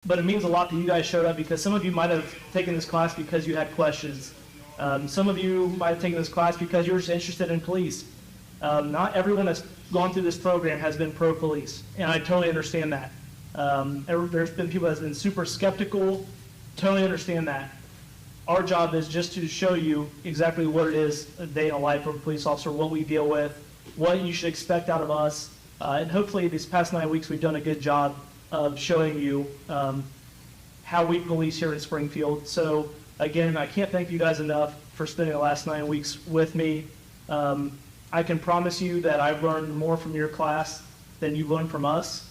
but it means a lot that you guys showed up, because some of you might have taken this class because you had questions. Some of you might have taken this class because you're just interested in police. Not everyone that's gone through this program has been pro-police, and I totally understand that. There's been people that's been super skeptical, totally understand that. Our job is just to show you exactly what it is a day in the life of a police officer, what we deal with, what you should expect out of us, and hopefully these past 9 weeks we've done a good job of showing you how we police here in Springfield. So again, I can't thank you guys enough for spending the last 9 weeks with me. I can promise you that I've learned more from your class than you've learned from us,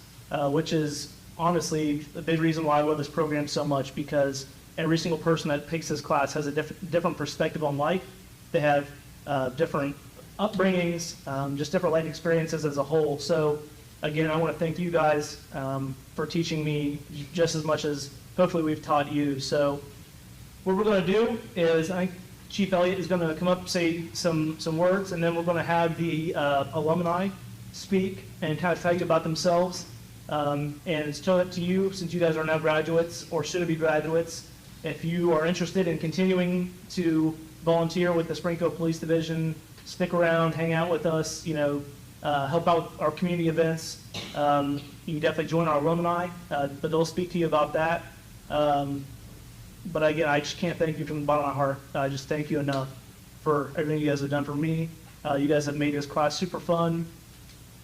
which is honestly a big reason why I love this program so much, because every single person that takes this class has a different perspective on life. They have different upbringings, just different life experiences as a whole. So again, I want to thank you guys for teaching me just as much as hopefully we've taught you. So what we're going to do is, I think Chief Elliott is going to come up, say some words, and then we're going to have the alumni speak and kind of tell you about themselves. And it's totally up to you, since you guys are now graduates or soon-to-be graduates. If you are interested in continuing to volunteer with the Springfield Police Division, stick around, hang out with us, help out our community events, you can definitely join our alumni, but they'll speak to you about that. But again, I just can't thank you from the bottom of my heart. I just thank you enough for everything you guys have done for me. You guys have made this class super fun.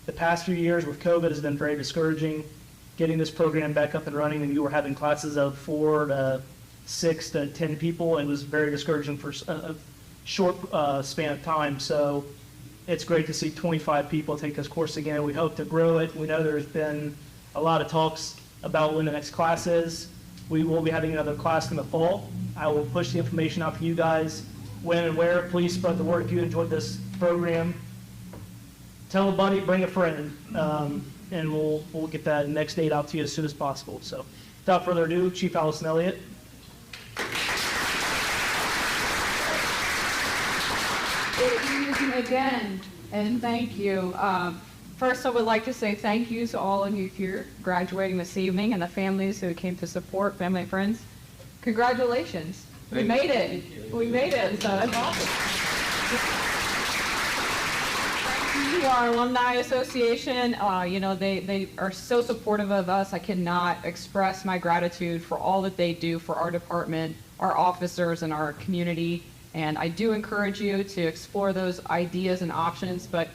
The past few years with COVID has been very discouraging. Getting this program back up and running, and you were having classes of 4 to 6 to 10 people, it was very discouraging for a short span of time. So it's great to see 25 people take this course again. We hope to grow it. We know there's been a lot of talks about when the next class is. We will be having another class in the fall. I will push the information out for you guys when and where. Please spread the word if you enjoyed this program. Tell a buddy, bring a friend, and we'll get that next date out to you as soon as possible. So without further ado, Chief Allison Elliott. Good evening again, and thank you. First, I would like to say thank you to all of you here graduating this evening, and the families who came to support, family and friends. Congratulations. We made it. We made it. So that's awesome. Thank you to our Alumni Association. They are so supportive of us. I cannot express my gratitude for all that they do for our department, our officers, and our community. And I do encourage you to explore those ideas and options, but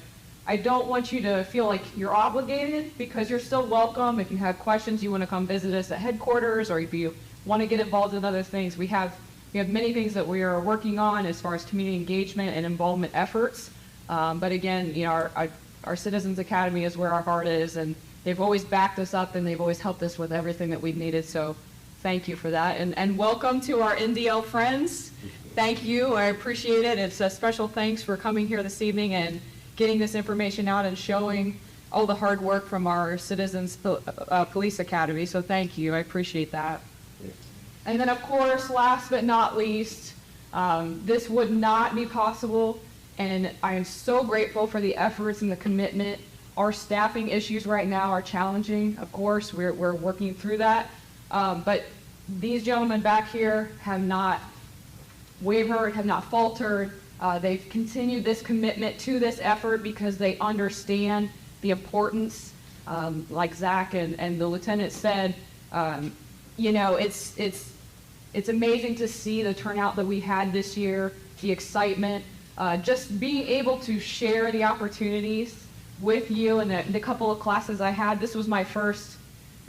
I don't want you to feel like you're obligated, because you're still welcome. If you have questions, you want to come visit us at headquarters, or if you want to get involved in other things, we have many things that we are working on as far as community engagement and involvement efforts. But again, our Citizens Academy is where our heart is, and they've always backed us up, and they've always helped us with everything that we've needed. So thank you for that, and welcome to our NDL friends. Thank you. I appreciate it. It's a special thanks for coming here this evening and getting this information out and showing all the hard work from our Citizens Police Academy. So thank you. I appreciate that. And then, of course, last but not least, this would not be possible, and I am so grateful for the efforts and the commitment. Our staffing issues right now are challenging. Of course, we're working through that. But these gentlemen back here have not wavered, have not faltered. They've continued this commitment to this effort because they understand the importance. Like Zach and the lieutenant said, it's amazing to see the turnout that we had this year, the excitement, just being able to share the opportunities with you. And the couple of classes I had, this was my first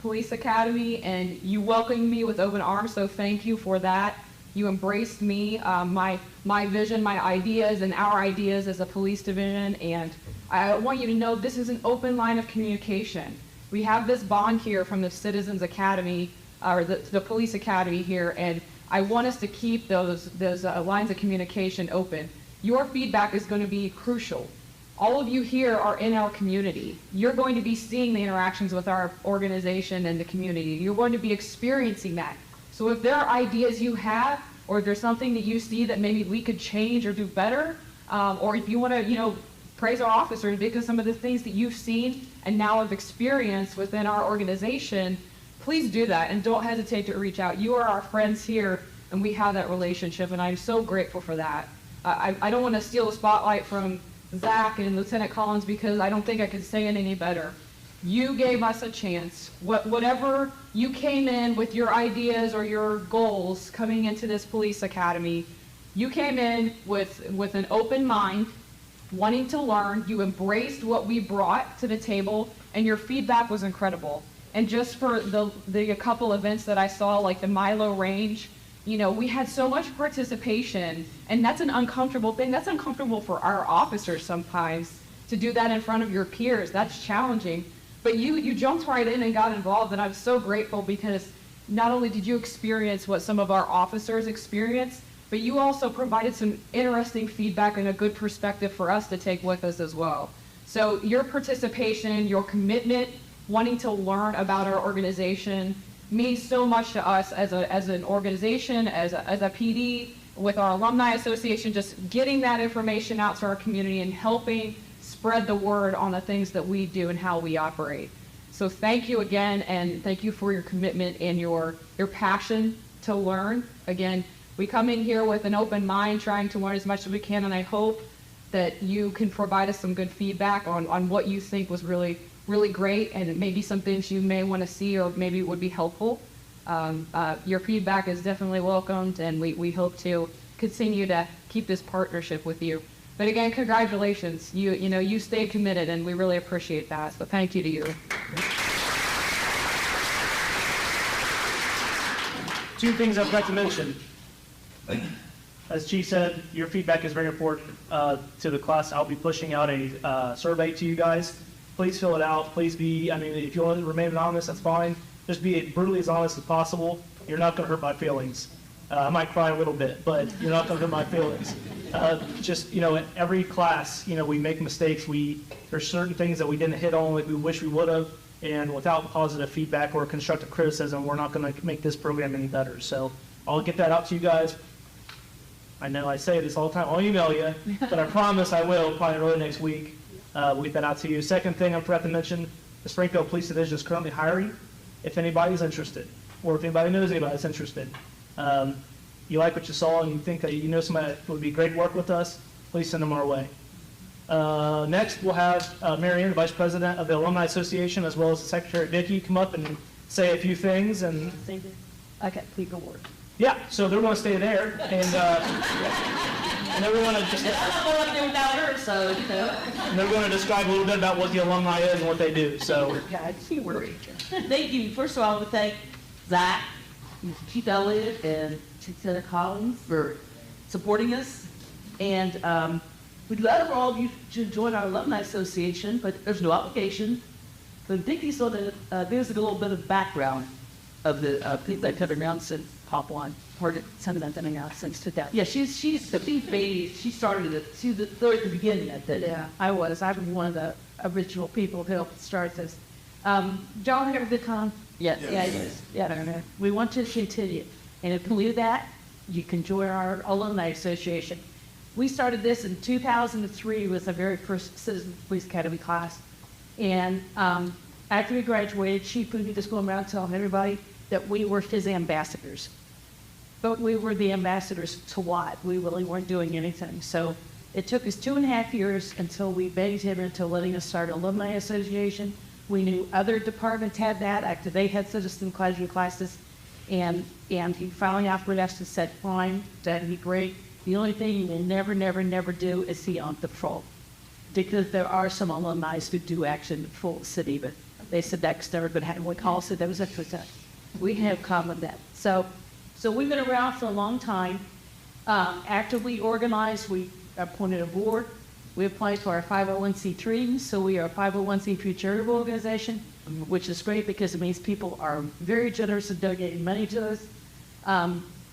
police academy, and you welcomed me with open arms, so thank you for that. You embraced me, my vision, my ideas, and our ideas as a police division. And I want you to know this is an open line of communication. We have this bond here from the Citizens Academy, or the Police Academy here, and I want us to keep those lines of communication open. Your feedback is going to be crucial. All of you here are in our community. You're going to be seeing the interactions with our organization and the community. You're going to be experiencing that. So if there are ideas you have, or if there's something that you see that maybe we could change or do better, or if you want to, praise our officers because some of the things that you've seen and now have experienced within our organization, please do that and don't hesitate to reach out. You are our friends here, and we have that relationship, and I'm so grateful for that. I don't want to steal the spotlight from Zach and Lieutenant Collins because I don't think I could say it any better. You gave us a chance. Whatever you came in with your ideas or your goals coming into this police academy, you came in with an open mind, wanting to learn. You embraced what we brought to the table, and your feedback was incredible. And just for the couple events that I saw, like the Milo Range, you know, we had so much participation, and that's an uncomfortable thing. That's uncomfortable for our officers sometimes to do that in front of your peers. That's challenging. But you jumped right in and got involved, and I'm so grateful because not only did you experience what some of our officers experienced, but you also provided some interesting feedback and a good perspective for us to take with us as well. So your participation, your commitment, wanting to learn about our organization means so much to us as an organization, as a PD, with our alumni association, just getting that information out to our community and helping spread the word on the things that we do and how we operate. So thank you again, and thank you for your commitment and your passion to learn. Again, we come in here with an open mind, trying to learn as much as we can, and I hope that you can provide us some good feedback on what you think was really great, and maybe some things you may want to see or maybe would be helpful. Your feedback is definitely welcomed, and we hope to continue to keep this partnership with you. But again, congratulations. You stayed committed, and we really appreciate that. So thank you to you. Two things I forgot to mention. As Chief said, your feedback is very important to the class. I'll be pushing out a survey to you guys. Please fill it out. Please if you want to remain anonymous, that's fine. Just be brutally as honest as possible. You're not going to hurt my feelings. I might cry a little bit, but you're not going to hurt my feelings. In every class, we make mistakes. There's certain things that we didn't hit on that we wish we would have, and without positive feedback or constructive criticism, we're not going to make this program any better. So I'll get that out to you guys. I know I say this all the time. I'll email you, but I promise I will probably early next week. We'll get that out to you. Second thing I forgot to mention, the Springfield Police Division is currently hiring. If anybody's interested, or if anybody knows anybody that's interested, you like what you saw and you think that you know somebody that would be great to work with us, please send them our way. Next, we'll have Mary Ann, the Vice President of the Alumni Association, as well as the Secretary Vicki, come up and say a few things. And Okay, please go forward. yeah, so they're going to stay there, and they're going to just. I'm going up there without her, so And they're going to describe a little bit about what the alumni is and what they do. So. God, she worried. Thank you. First of all, I want to thank Zach, Chief Elliott, and Lieutenant Collins for supporting us. And we'd love for all of you to join our Alumni Association, but there's no obligation. But Vicki, so that there's a little bit of background of the people that come around since Pop One, or something like that since 2000. Yeah, she's the big baby. She started it. She was at the beginning of it. Yeah, I was one of the original people who helped start this. John, have a good time? Yes. Yeah. We want to continue. And if you do that, you can join our Alumni Association. We started this in 2003 with the very first Citizen Police Academy class. And after we graduated, Chief would just go around telling everybody that we were his ambassadors. But we were the ambassadors to what? We really weren't doing anything. So it took us 2.5 years until we begged him into letting us start an Alumni Association. We knew other departments had that after they had citizen graduate classes. And he finally offered us and said, fine, that'd be great. The only thing you will never do is see on patrol. Because there are some alumni who do actually patrol the city, but they said that's never going to happen. We call it, that was a percent. We have common that. So we've been around for a long time. Actively organized, we appointed a board. We applied to our 501c3, so we are a 501c3 charitable organization, which is great because it means people are very generous in donating money to us.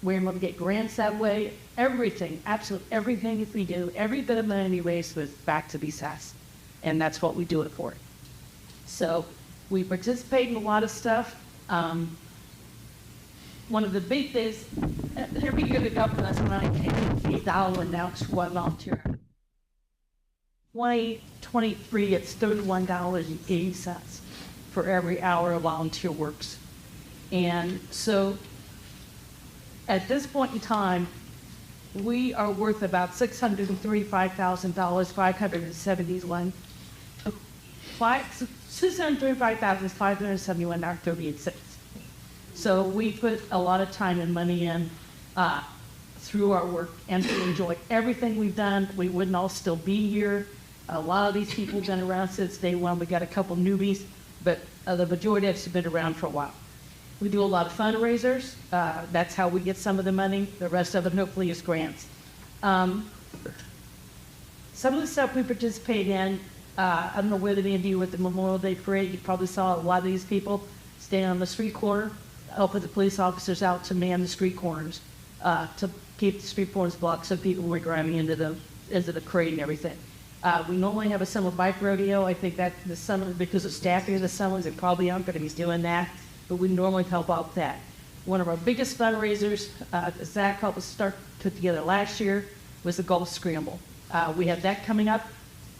We're able to get grants that way. Everything, absolutely everything that we do, every bit of money raised was back to BSAS, and that's what we do it for. So we participate in a lot of stuff. One of the big things, every year the government announced one volunteer. 2023, it's $31.80 for every hour of volunteer works. And so at this point in time, we are worth about $635,000, 571, 635,571.38 cents. So we put a lot of time and money in through our work, and we enjoy everything we've done. We wouldn't all still be here. A lot of these people have been around since day one. We got a couple newbies, but the majority of us have been around for a while. We do a lot of fundraisers. That's how we get some of the money. The rest of it hopefully is grants. Some of the stuff we participate in, I don't know whether any of you with the Memorial Day Parade, you probably saw a lot of these people stand on the street corner, helping the police officers out to man the street corners, to keep the street corners blocked so people weren't driving into the parade and everything. We normally have a summer bike rodeo. I think that the summer, because of staffing of the summers, they probably aren't going to be doing that, but we normally help out with that. One of our biggest fundraisers, Zach helped us put together last year, was the golf scramble. We have that coming up.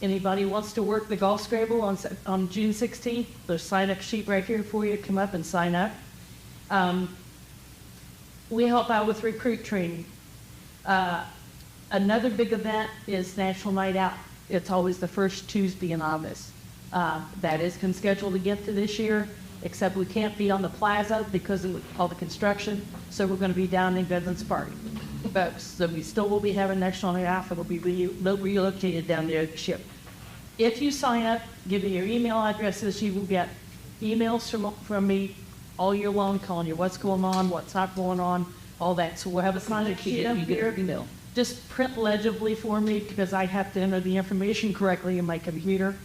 Anybody who wants to work the golf scramble on June 16th, there's a sign-up sheet right here for you to come up and sign up. We help out with recruit training. Another big event is National Night Out. It's always the first Tuesday in August. That is scheduled again for this year, except we can't be on the plaza because of all the construction, so we're going to be down in Veterans Park. But so we still will be having National Night Out, but we'll be relocated down there to ship. If you sign up, give me your email addresses, you will get emails from me all year long telling you what's going on, what's not going on, all that. So we'll have a sign-up sheet up here. Email. Just print legibly for me because I have to enter the information correctly in my computer.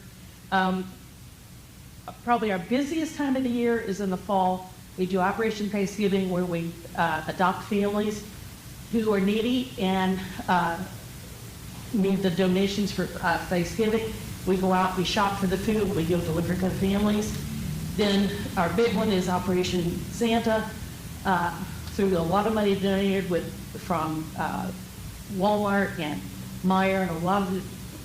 Probably our busiest time of the year is in the fall. We do Operation Thanksgiving, where we adopt families who are needy and need the donations for Thanksgiving. We go out, we shop for the food, we give delivery to the families. Then our big one is Operation Santa. Through a lot of money donated from Walmart and Meijer, and a lot of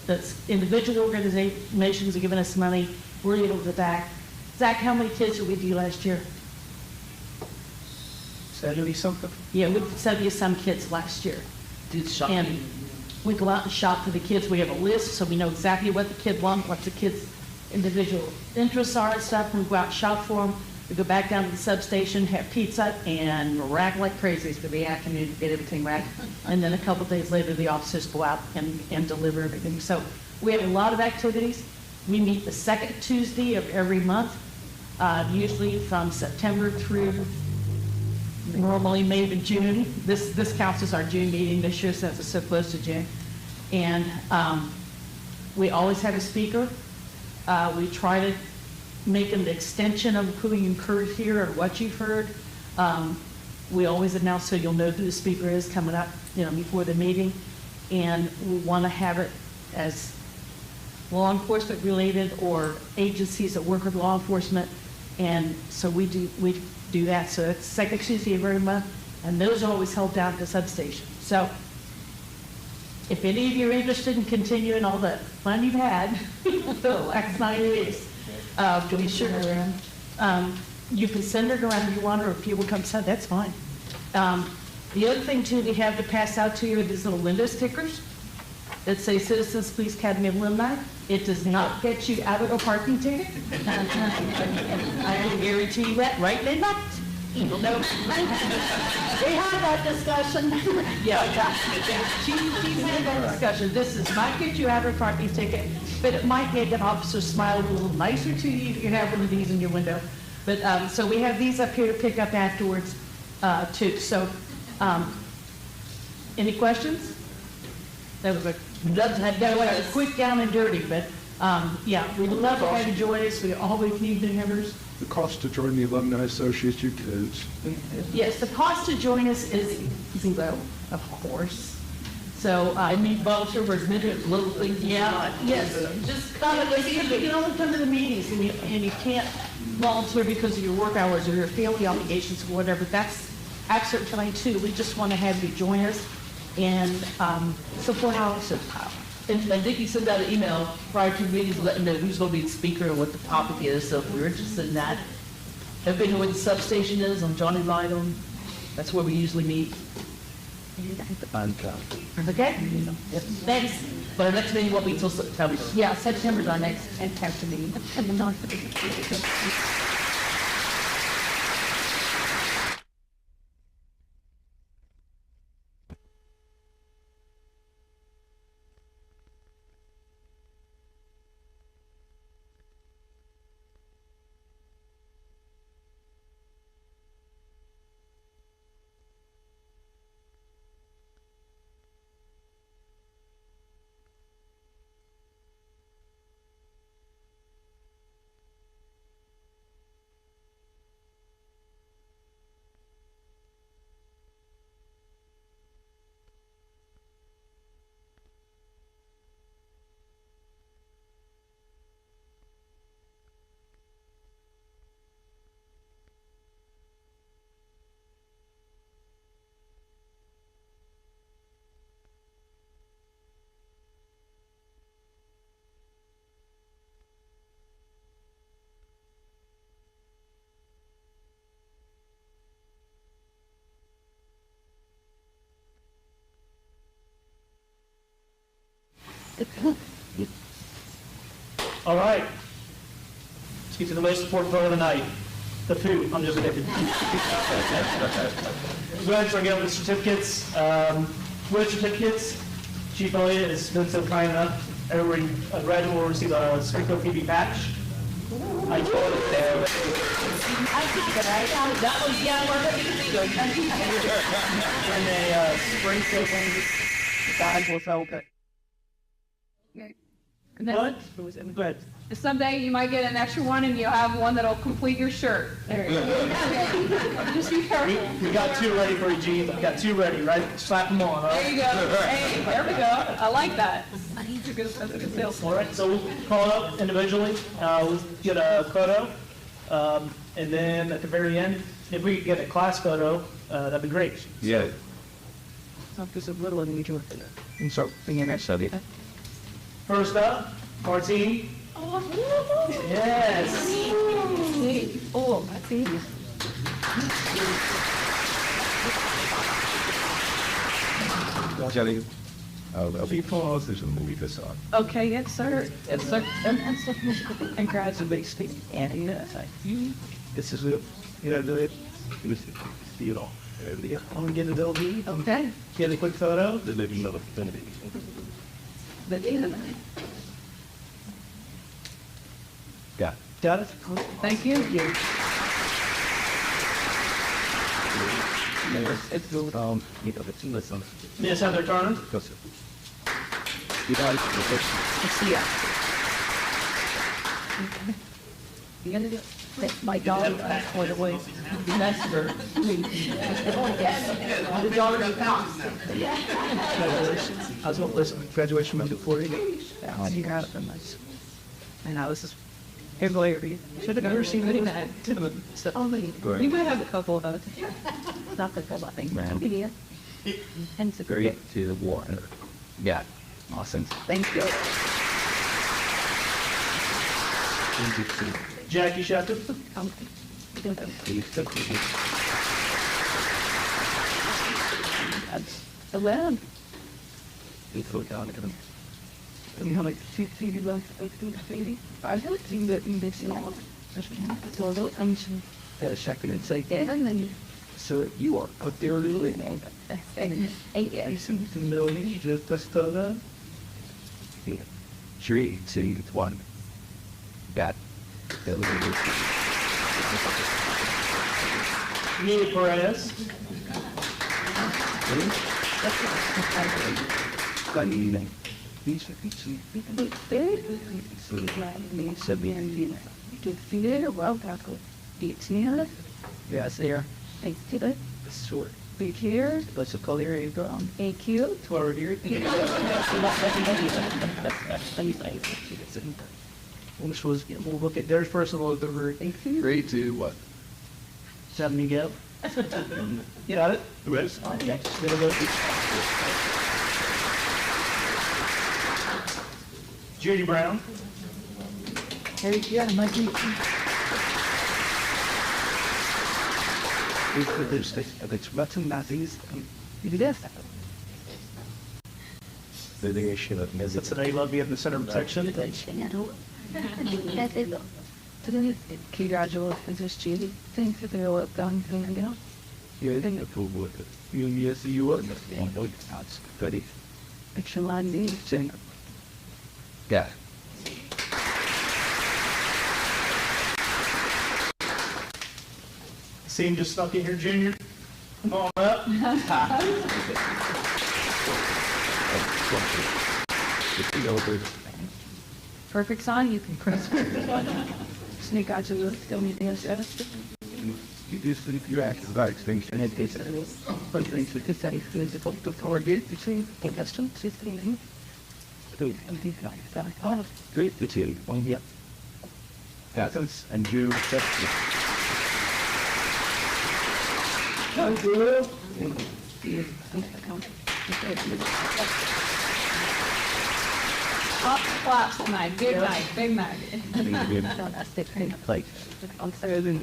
the individual organizations are giving us money. We're able to back. Zach, how many kids did we do last year? 70 something. Yeah, we did 70 some kids last year. And we go out and shop for the kids. We have a list, so we know exactly what the kid wants, what the kid's individual interests are and stuff. We go out and shop for them. We go back down to the substation, have pizza, and rack like crazies for the afternoon to get everything racked. And then a couple days later, the officers go out and deliver everything. So we have a lot of activities. We meet the second Tuesday of every month, usually from September through normally May to June. This counts as our June meeting this year since it's so close to June. And we always have a speaker. We try to make an extension of who you've heard here or what you've heard. We always announce so you'll know who the speaker is coming up, before the meeting. And we want to have it as law enforcement related or agencies that work with law enforcement. And so we do that. So it's second Tuesday of every month, and those are always held down at the substation. So if any of you are interested in continuing all the fun you've had the last 9 weeks, be sure you can send it around if you want, or if people come send, that's fine. The other thing too we have to pass out to you are these little window stickers that say Citizens Police Academy Alumni. It does not get you out of a parking ticket. I can guarantee you that right in not. No. We had that discussion. Yeah, she's had that discussion. This might get you out of a parking ticket, but it might make an officer smile a little nicer to you if you have one of these in your window. But so we have these up here to pick up afterwards too. So any questions? That was a quick down and dirty, but yeah, we'd love to have you join us. We always need new members. The cost to join the Alumni Association is? Yes, the cost to join us is zero, of course. So I need volunteer for little things. Yeah, yes. Just come. You can only come to the meetings, and you can't volunteer because of your work hours or your family obligations or whatever. That's absolutely fine too. We just want to have you join us and support our officers. And I think you sent out an email prior to meetings letting know who's going to be the speaker and what the topic is. So if we're interested in that, Everybody know where the substation is on Johnny Lydon? That's where we usually meet. Okay? Thanks. But our next meeting won't be till September. Yeah, September's our next council meeting. All right. Let's get to the most important part of the night, the food. I'm just kidding. Go ahead and start getting the certificates. With certificates, Chief Elliott has been so kind enough. Every graduate will receive a Springfield TV patch. I told it there. That was, yeah, And a Springfield badge will sell. What? Go ahead. Someday you might get an extra one and you'll have one that'll complete your shirt. There you go. Just be careful. We got two ready for you, Gene. We got two ready, right? Slap them on, all There right? you go. Hey, there we go. I like that. That's a good sales. All right, so we'll call it up individually. We'll get a photo. And then at the very end, if we could get a class photo, that'd be great. Yeah. Just a little and we can start thinking that study. First up, Martine. Yes. Oh, I see. Jelly. Because there's a movie this on. Okay, yes, sir. Yes, sir. Congratulations. And This is it. You know, do it. See it all. I'm gonna get a little V. okay. Get a quick photo. The living of infinity. Yeah. Got it? Thank you. It's good. It's listen. Miss Heather Turner. Because you guys, Yeah. My daughter, by the way, master. The daughter of house. Congratulations. I was going to listen to graduation from before you. You got it. And I was just, everybody, should have never seen any of that. So, we might have a couple of those. Not the full, I think. Yeah. And it's a great. get to the war. Yeah. Awesome. Thank you. Jackie Shefton. Well, You know, like, see you like, I haven't seen that in this long. So, I'm just, second and say, yeah, and then so you are out there living. yeah. The middle age, just the Three, two, one. Got. Nina Perez. These yes, there. Short. Be here. Let's call the area ground. Thank you. Toward here. Which was, we'll look at theirs first and we'll look over Thank you. 3, 2, 1. 7 you get. You got it? Yes. Little bit. Judy Brown. Hey, yeah, my It's button nazis. It is. The nation of music. That's an A love be in the center of the section. Congratulations, Judy. Thanks for the work done. You think it's cool with it. You were the one who starts study. Excellent. Yeah. Scene just snuck in here, Junior. Come on up. Perfect sign. You can press. Sneak out to the film you dance. You do sleep your actions about extinction and it's but things with this is the book to target between contestant system. Great to chill. One yet. Patterns and you Hot claps tonight. Good night. Big night. like on Thursday.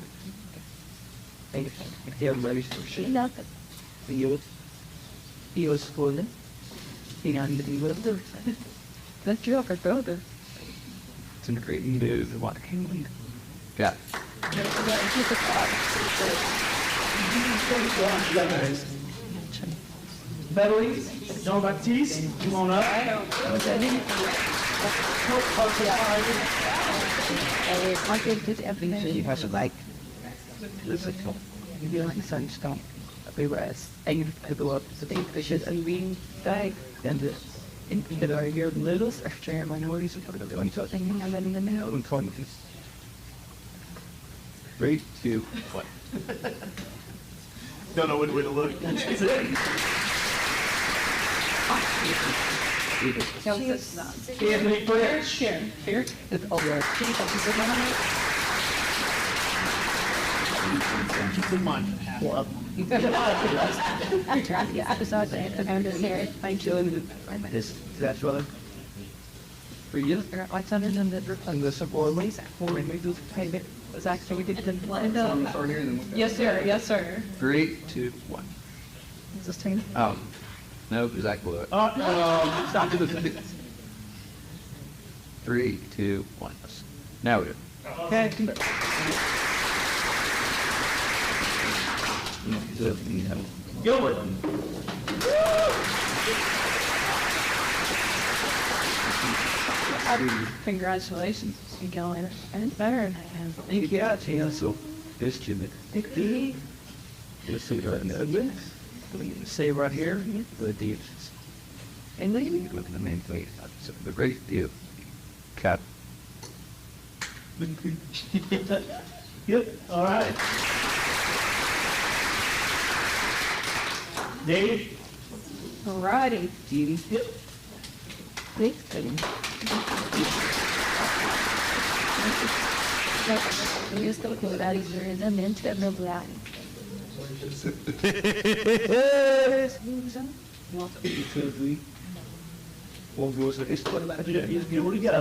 Everybody should he was full. He had to do with it. That's your brother. It's a great news. What can we? Yeah. Beverly, Jean Baptiste, come on up. Everything you have to like. Listen, you feel like sunstone. We rest. And you go up to the fishes and we die. And the that are here little extra minorities and doing something and then in the middle and calling this. 3, 2, 1. Don't know which way to look. Anthony French. Here. It's all right. Keep in mind. Well, Episode here. Thank you. That's what for you. What's under the And the support ways for me to pay it. was actually we did Yes, sir. Yes, sir. 3, 2, 1. Is this thing? Oh. No, exactly. stop to the 3, 2, 1. Now we do. Okay. Gilbert. Congratulations. You go in and better than I am. Thank you. Yeah, so this Jimmy. This is the say right here, the deep. And then you look at the main place. So the great deal. Cat. Yep. All right. Dave. Alrighty. Dee. Yep. Thanks. I'm just going to that easier and then into that middle line.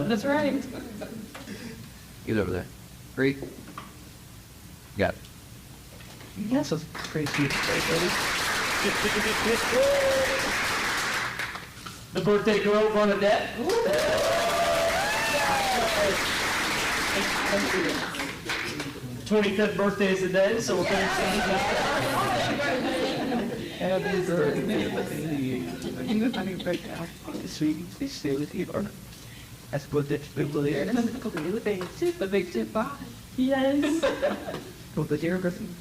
That's right. Get over there. 3. Got it. Yes, that's crazy. The birthday girl, Bernadette. 25th birthday is the day, so we'll finish Happy birthday. Sweet, stay with you. That's what the people there. The big tip box. Yes. Go the dear Griffin.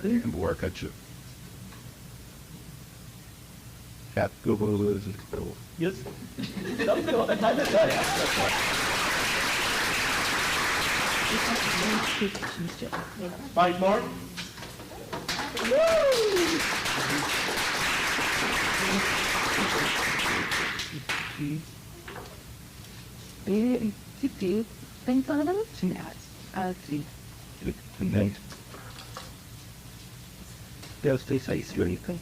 And work at you. Cat, go lose and go. Yes. Mike Mark. They'll stay safe or anything.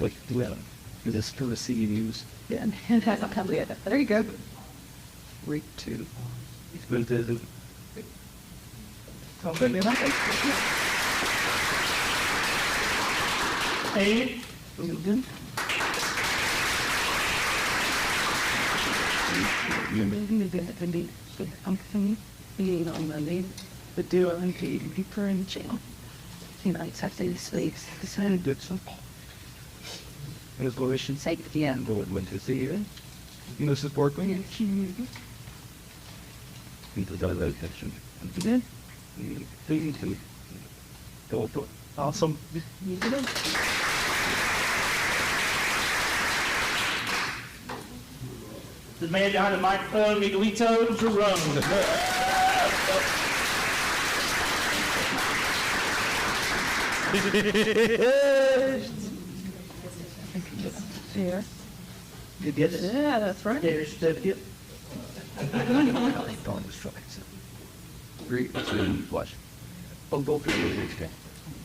Like, well, you just to see news. Yeah, and that's not coming yet. There you go. 3, 2. It's built as a. Amy? The deal and deeper in jail. Tonight's after the slaves decided to do something. His volition safety and went to see you. You know, support me. People got that attention. Then, Awesome. The man behind the microphone, Miguelito Jerome. There. You get it? Yeah, that's right. There's certificate. Three, two, watch. Oh, go for it.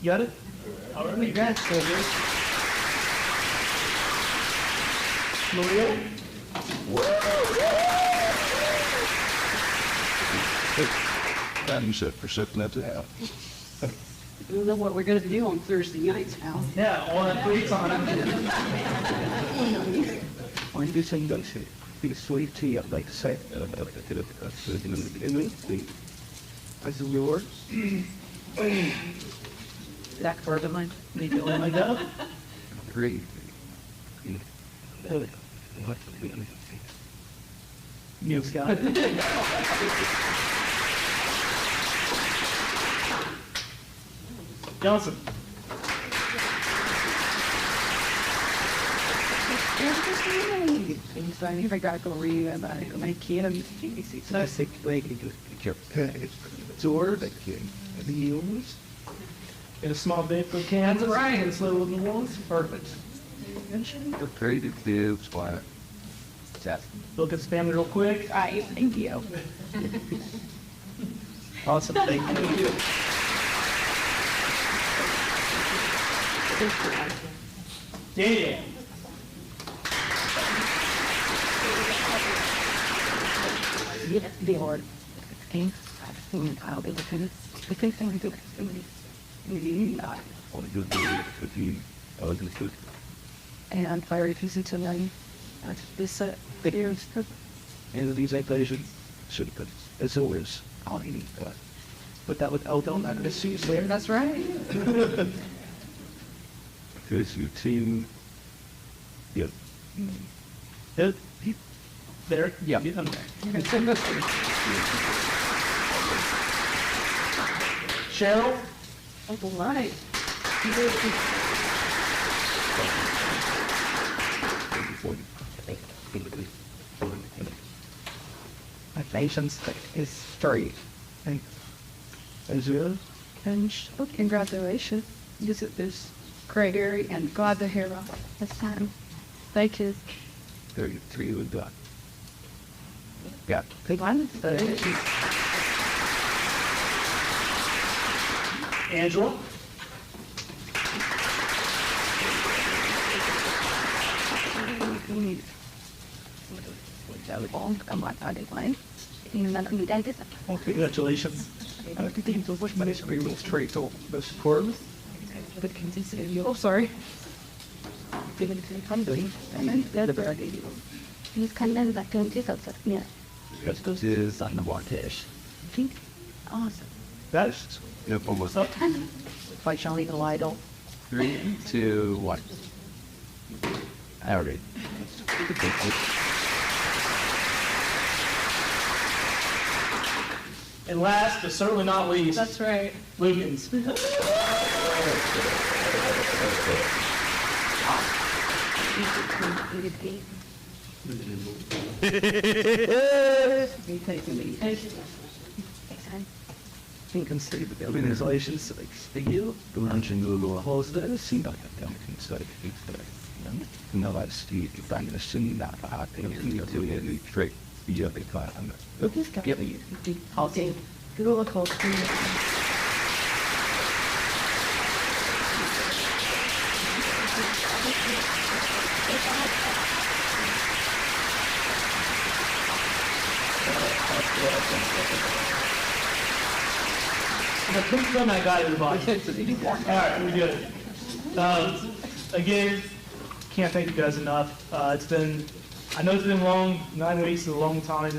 You got it? All right. Congrats. Maria? You said for something that's out. You know what we're going to do on Thursday nights now. Yeah, 1 3 times. When you sing those, be sweet tea, I'd like to say, as yours. Zach Ferdinand. Me doing like that? Great. What? You got it. Johnson. If I got to go read about it, my kid, It's not sick, like, it's ordered, like, the yields. In a small bit from Kansas. Right. It's little ones. Perfect. The pretty live spot. Look at family real quick. thank you. Awesome. Thank you. Yeah. Yeah, the Lord. Okay. I'll be looking at the thing I do. And fire defense tonight. This video And these I should put as always on any but that would Eldon not gonna see us there. That's right. Because your team yeah. Hit. There. Yeah. Cheryl. All right. My patience is straight. And as well. And congratulations. This is Gregory and God the hero. This time. Thank you. 33 with that. Yeah. Big one. Angela. Come on, I did one. Well, congratulations. I think the which managed to be real straight so the support. Oh, sorry. He's kind of like going to yeah. This is on the Wantish. Awesome. That's almost up. Fight Charlie the Lido. 3, 2, 1. I already. And last, but certainly not least, That's right. Lukens. You can see the organizations like Springfield, the lunch and Google host that is seen like a dumb inside of things that I know I see you find the sin that I think you do it trick the other class. Lucas got you. Okay. Google call. Come I got it in the box. All right, we good. again, can't thank you guys enough. I know it's been long, 9 weeks is a long time,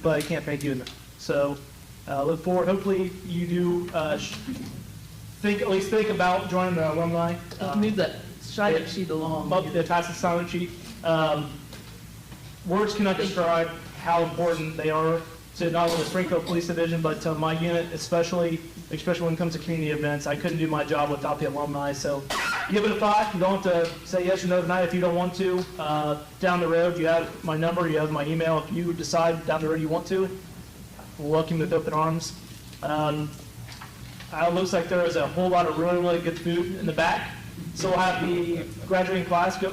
but I can't thank you enough. So look forward, hopefully you do at least think about joining the alumni. Move that sign-up sheet along. Pass the sign-up sheet. Words cannot describe how important they are to not only the Springfield Police Division, but to my unit, especially when it comes to community events. I couldn't do my job without the alumni, so give it a thought. You don't have to say yes or no tonight if you don't want to. Down the road, you have my number, you have my email. If you decide down the road you want to, we'll welcome you with open arms. It looks like there is a whole lot of really, really good food in the back. So we'll have the graduating class go,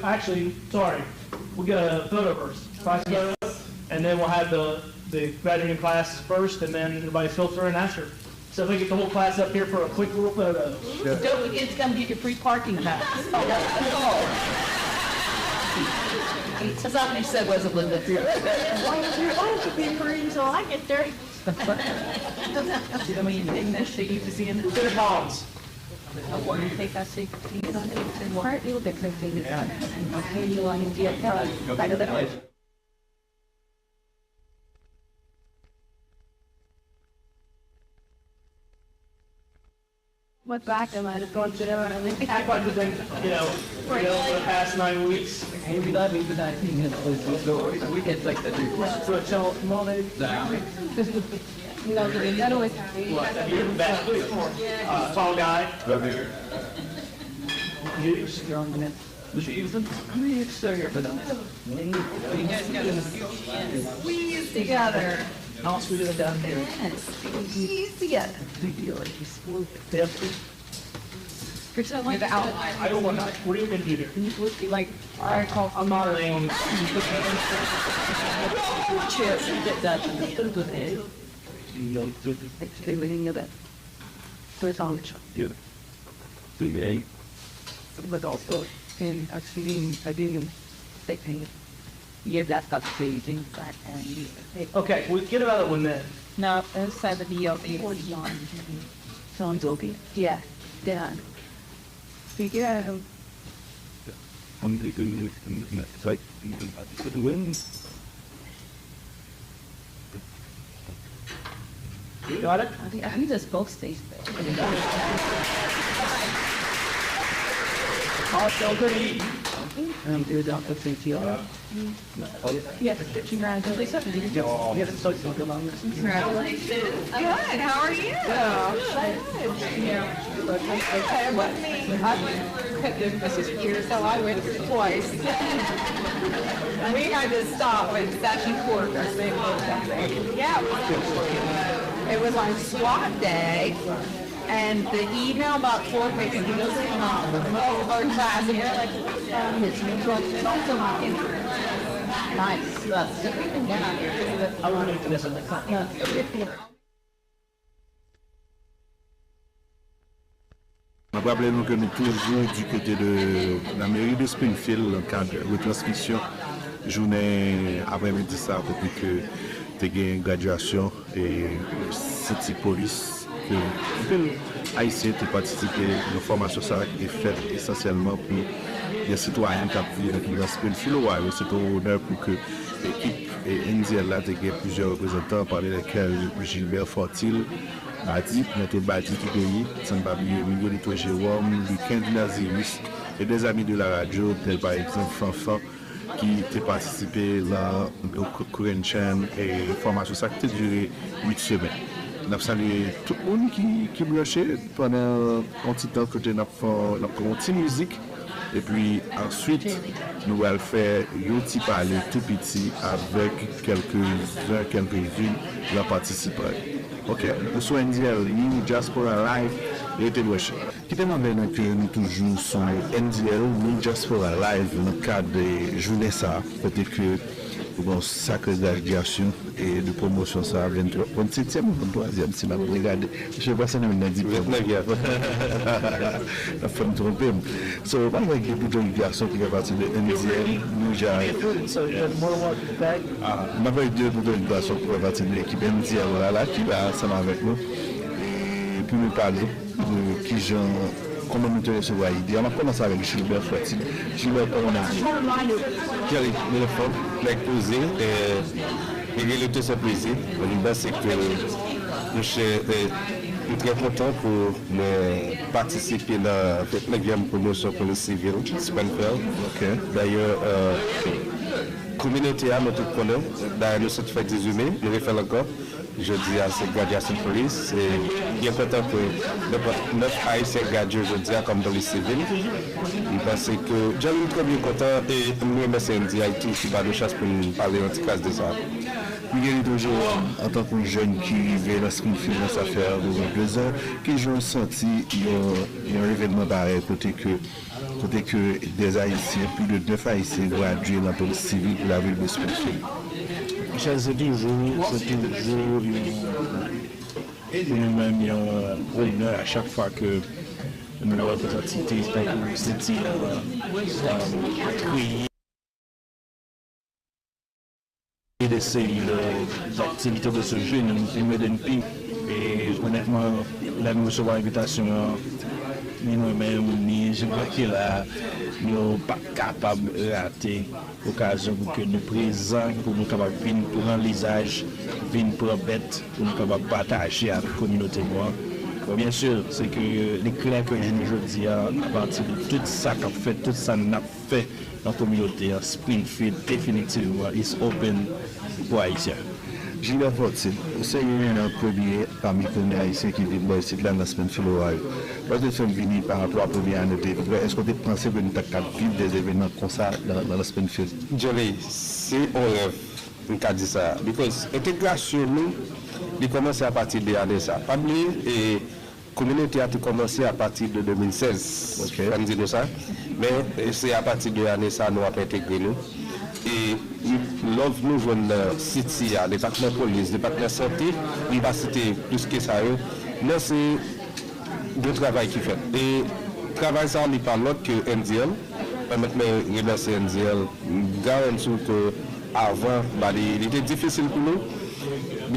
we'll get a photo first, class photo, and then we'll have the graduating class first, and then everybody filter in after. So if we get the whole class up here for a quick little photo. Don't forget to come get your free parking pass. That's not what you said, wasn't Linda? You're old to be free, so I get there. I mean, that's the keep seeing it. To the palms. What do you think I see? Part you the thing. Okay, you want to get back to the What back am I going to I've been, for the past 9 weeks. Maybe that means that I think we can take that. So tell Molly. No, that always happens. You're back. Tall guy. You're on the net. Squeeze together. How else we do it down here? Squeeze together. You're the outline. I don't want to. What are you going to do here? Like, I call I'm not laying. Chips and get that in the food with it. But also, and actually, I didn't take it. Yeah, that's not phasing. Okay, we'll get about it 1 minute. No, it's 70 of you. Sounds okay. Yeah, done. Figure out. You got it? I think this both stays there. Also, pretty. Do Dr. Cynthia. Yeah, congratulations. Get it so good on this. Congratulations. Good, how are you? This is here, so I went twice. We had to stop at Statue Court. Yeah. It was on SWAT day, and the email about 4 pages goes over class, and you're like, his new book is also in. Nice. I want to do this in the class. On va rappeler que nous toujours du côté de la mairie de Springfield, dans le cadre de retransmission, journée après-midi ça, depuis que tu as une graduation et City Police, que les Haïtiens ont participé à une formation qui est faite essentiellement pour les citoyens qui vivent dans Springfield. C'est un honneur pour que l'équipe NDL ait plusieurs représentants, parmi lesquels Gilbert Fortil, Badi, notre Badi tout pays, Sanbabi, Miguelito Jérôme, Lucas Nazirus et des amis de la radio, tels par exemple Fanfan, qui ont participé là au Korean Chain et formation ça qui a duré 8 semaines. Nous avons salué tout le monde qui blochait pendant un petit temps que nous avons fait une petite musique. Et puis ensuite, nous allons faire un petit parler tout petit avec quelques-unes de la participants. Ok, nous sommes NDL, New Diaspora Live, et Télouche. Qui te m'amène que nous toujours sommes NDL, New Diaspora Live, dans le cadre de journée ça, peut-être que bon, sacré graduation et de promotion ça, 27e ou 23e, si je regarde, je ne sais pas si on a dit la femme trompée. So, pas avec des boutons de garçons qui font partie de NDL, nous j'ai. So you have more work in the bag? On avait 2 boutons de garçons qui font partie de l'équipe NDL, voilà, qui va ensemble avec nous. Et puis nous parler de qui j'en comment nous te recevoir l'idée. On va commencer avec Gilbert Fortil. Gilbert, comment on a dit? Quel est le fond, l'exposé, et il est tout plaisir. C'est que je suis très content pour participer à la 9e promotion pour le civil, Springfield. Okay. D'ailleurs, communauté à notre connaît, d'ailleurs nous sommes fait 18 mai, nous refaisons encore. Je dis à cette graduation police, et bien content que 9 haïtiens gradués aujourd'hui comme dans les civils. Parce que j'ai eu très bien content et nous remercions Haïti qui va de chasse pour nous parler en tout cas de ça. Miguel toujours en tant que jeune qui vivait dans Springfield dans sa affaire de 2 ans, qui j'ai senti un événement pareil côté que des Haïtiens, plus de 9 Haïtiens gradués dans la police civile pour la ville de Springfield. C'est toujours nous-mêmes un honneur à chaque fois que nous avons l'opportunité de d'essayer les activités de ce jeu, nous mettons et honnêtement, là nous recevons l'invitation, ni nous-mêmes, ni je crois que là, nous ne sommes pas capables de rater l'occasion pour que nous présents, pour nous capables de venir pour un lisage, venir pour un bête, pour nous capables de partager avec la communauté noire. Bon, bien sûr, c'est que l'éclair que je dis à partir de tout ça qu'on fait, tout ça qu'on a fait dans la communauté, Springfield, définitivement, is open pour Haïtiens. Gilbert Fortil, c'est un premier parmi les Haïtiens qui vivent ici dans la Springfield. Quand vous êtes venu par rapport à la première année, est-ce que vous pensez que nous avons vivre des événements comme ça dans la Springfield? Jolie, c'est un rêve, on peut dire ça. Parce que l'intégration, nous, il commence à partir de l'année ça. Pas oublier, et la communauté a commencé à partir de 2016. Okay. On dit ça. Mais c'est à partir de l'année ça, nous avons intégré nous. Et nous jouons le City, le département de police, le département de santé, on va citer plus que ça. Là, c'est deux travail qui fait. Et le travail, ça, on n'est pas l'autre que NDL. Maintenant, je remercie NDL. Garantis que avant, il était difficile pour nous.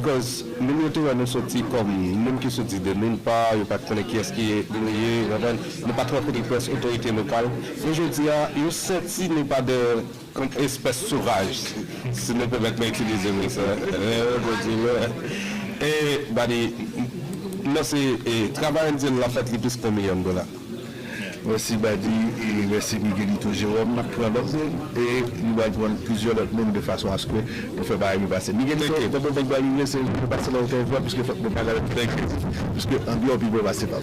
Parce que nous sommes sortis comme nous qui sortis de nulle part, nous ne pas qui est-ce qui est lié, nous pas trop de presse autorité locale. Aujourd'hui, nous senti nous pas de comme espèce sauvage, si nous pouvons utiliser ça. Et là c'est travail de la fête qui plus de $1 million. Merci Badi et merci Miguelito Jérôme. Et nous allons prendre plusieurs autres noms de façon à ce que nous faisons pas passer. Miguelito, quand on va c'est pour passer dans le territoire puisque faut pas aller puisque en dehors il peut passer pas.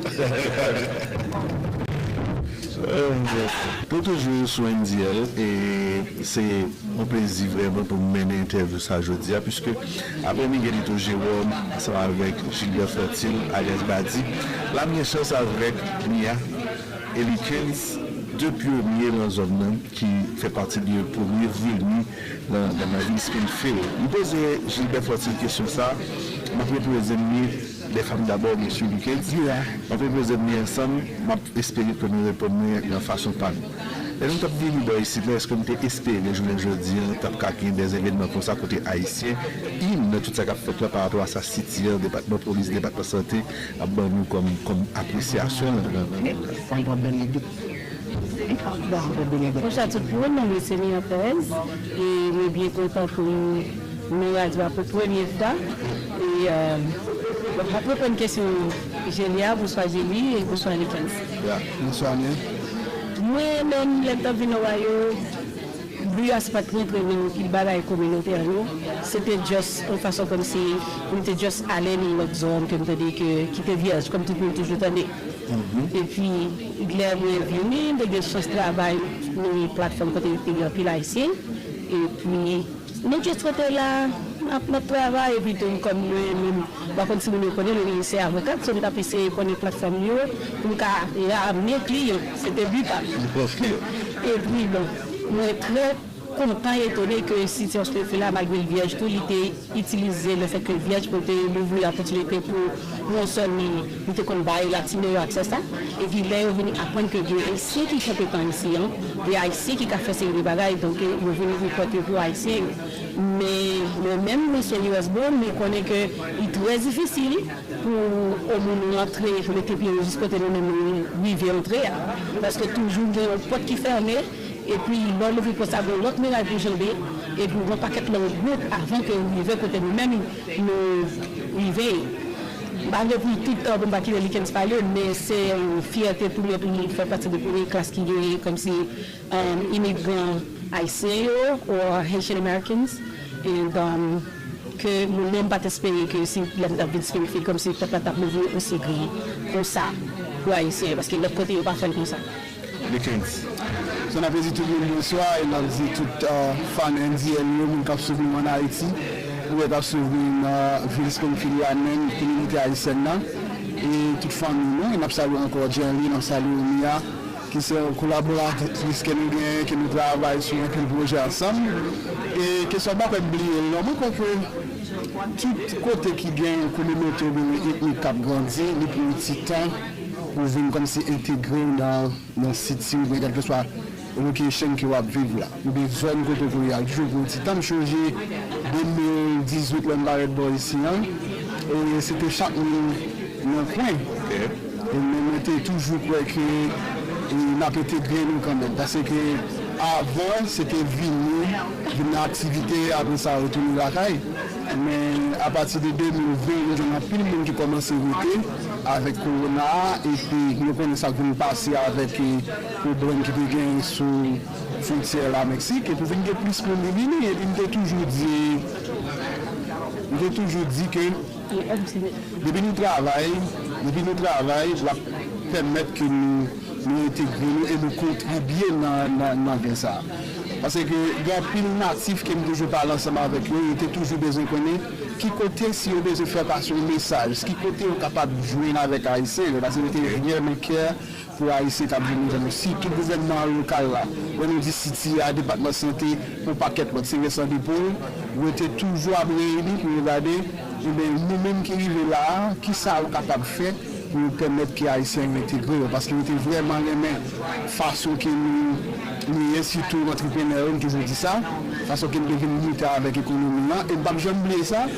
Pour toujours sur NDL et c'est un plaisir vraiment pour mener l'interview ça aujourd'hui puisque après Miguelito Jérôme, ça va avec Gilbert Fortil, alias Badi, la mienne chance avec Mia et les 15 deux pionniers dans la zone qui fait partie du premier venu dans la ville Springfield. Je pose Gilbert Fortil une question ça. Je vais poser les femmes d'abord, M. Lucas. Je vais poser ensemble. Je espère que nous répondons de façon pas. Et nous avons dit ici, est-ce que nous avons espéré les journées jeudi, nous avons des événements comme ça côté haïtien, tout ça qui a fait là par rapport à sa cité, le département de police, le département de santé, nous comme appréciation. Bonjour à tout le monde, je suis Mia Perez et je suis bien content pour nous radio pour la première fois. Et après une question géniale, bonsoir Gélie et bonsoir les 15. Bonsoir. Moi-même, les temps venus au but aspect qui balaye la communauté, c'était juste une façon comme si on était juste allé dans notre zone, comme tu dis, qui était vierge, comme tu peux toujours t'aider. Et puis, il est venu, il y a des choses de travail, une plateforme côté puis haïtien. Et puis, nous juste là, notre travail, et puis comme nous-mêmes, on continue à connaître le ministère avocat, nous avons essayé de connaître la plateforme pour amener les clients. C'était but. Et puis, bon, nous sommes très content et étonné que si on se fait là, malgré le vierge, tout était utilisé, le fait que le vierge peut l'ouvrir la continuité pour non seulement lutter contre le latino accès ça, et puis là, on vient apprendre que Dieu est ici qui fait tant ici, des Haïtiens qui a fait ces bagages, donc on vient vous porter pour Haïtiens. Mais même monsieur US Bon, mais connaît que il est très difficile pour au moins rentrer, mettez pied jusqu'au côté de nous vivre entrer. Parce que toujours, il y a un pote qui fermé, et puis l'on ouvre pour ça, l'autre ménage pour jamber, et puis on paquet le groupe avant que nous arrivions côté nous-mêmes, nous arrivions. Depuis tout le temps, on va quitter le week-end mais c'est une fierté pour nous de faire partie de la classe qui est comme si immigrants haïtiens ou Haitian Americans. Et que nous n'avons pas espéré que si la ville Springfield comme si le peuple a mouru aussi grand comme ça pour haïtiens, parce que l'autre côté, il n'est pas fait comme ça. Les 15. On a dit tout le monde bonsoir et on a dit tout fan indienne qui a suivi en Haïti. Ou est suivi une ville Springfield même communauté haïtienne et toute famille nous. On a salué encore Jerry, on a salué Mia qui sont collaboratrices que nous avons, qui nous travaillons sur un projet ensemble. Et que ça ne va pas oublier. Je crois que tout côté qui gagne une communauté ethnique qui a grandi, il prend un petit temps pour venir comme si intégrer dans le site ou quel que soit location qui va vivre là. Nous avons besoin de côté pour y aller. Toujours pour un petit temps, je suis 2018, le barrette ici. Et c'était chaque coin. Et nous étions toujours quoi que n'a pas été bien nous quand même. Parce que avant, c'était une activité, après ça, retourner la caille. Mais à partir de 2020, on a plus de monde qui commence à voter avec Corona. Et puis, nous connaissons ça qui passer avec les problèmes qui viennent sur la frontière la Mexique. Et puis, il y a plus de monde qui viennent. Et puis, je t'ai toujours dit que depuis nous travaillons, va permettre que nous intégrions et nous contribuions dans ça. Parce que il y a plus de natifs qui me toujours parlé ensemble avec eux, ils étaient toujours besoin de connaître qui côté si on besoin faire passer un message, qui côté on est capable de jouer avec Haïtien, parce que c'était réellement clair pour Haïtien qui a besoin de si tout le gouvernement local là, on nous dit city à département de santé pour paquet de c'est récent d'épaule, on était toujours à réunir pour regarder nous-mêmes qui arrivons là, qui ça on est capable de faire pour nous permettre que les Haïtiens intègrent, parce qu'il était vraiment la façon que nous surtout entrepreneurs, on toujours dit ça, façon que nous devons lutter avec l'économie. Et je n'ai oublié ça,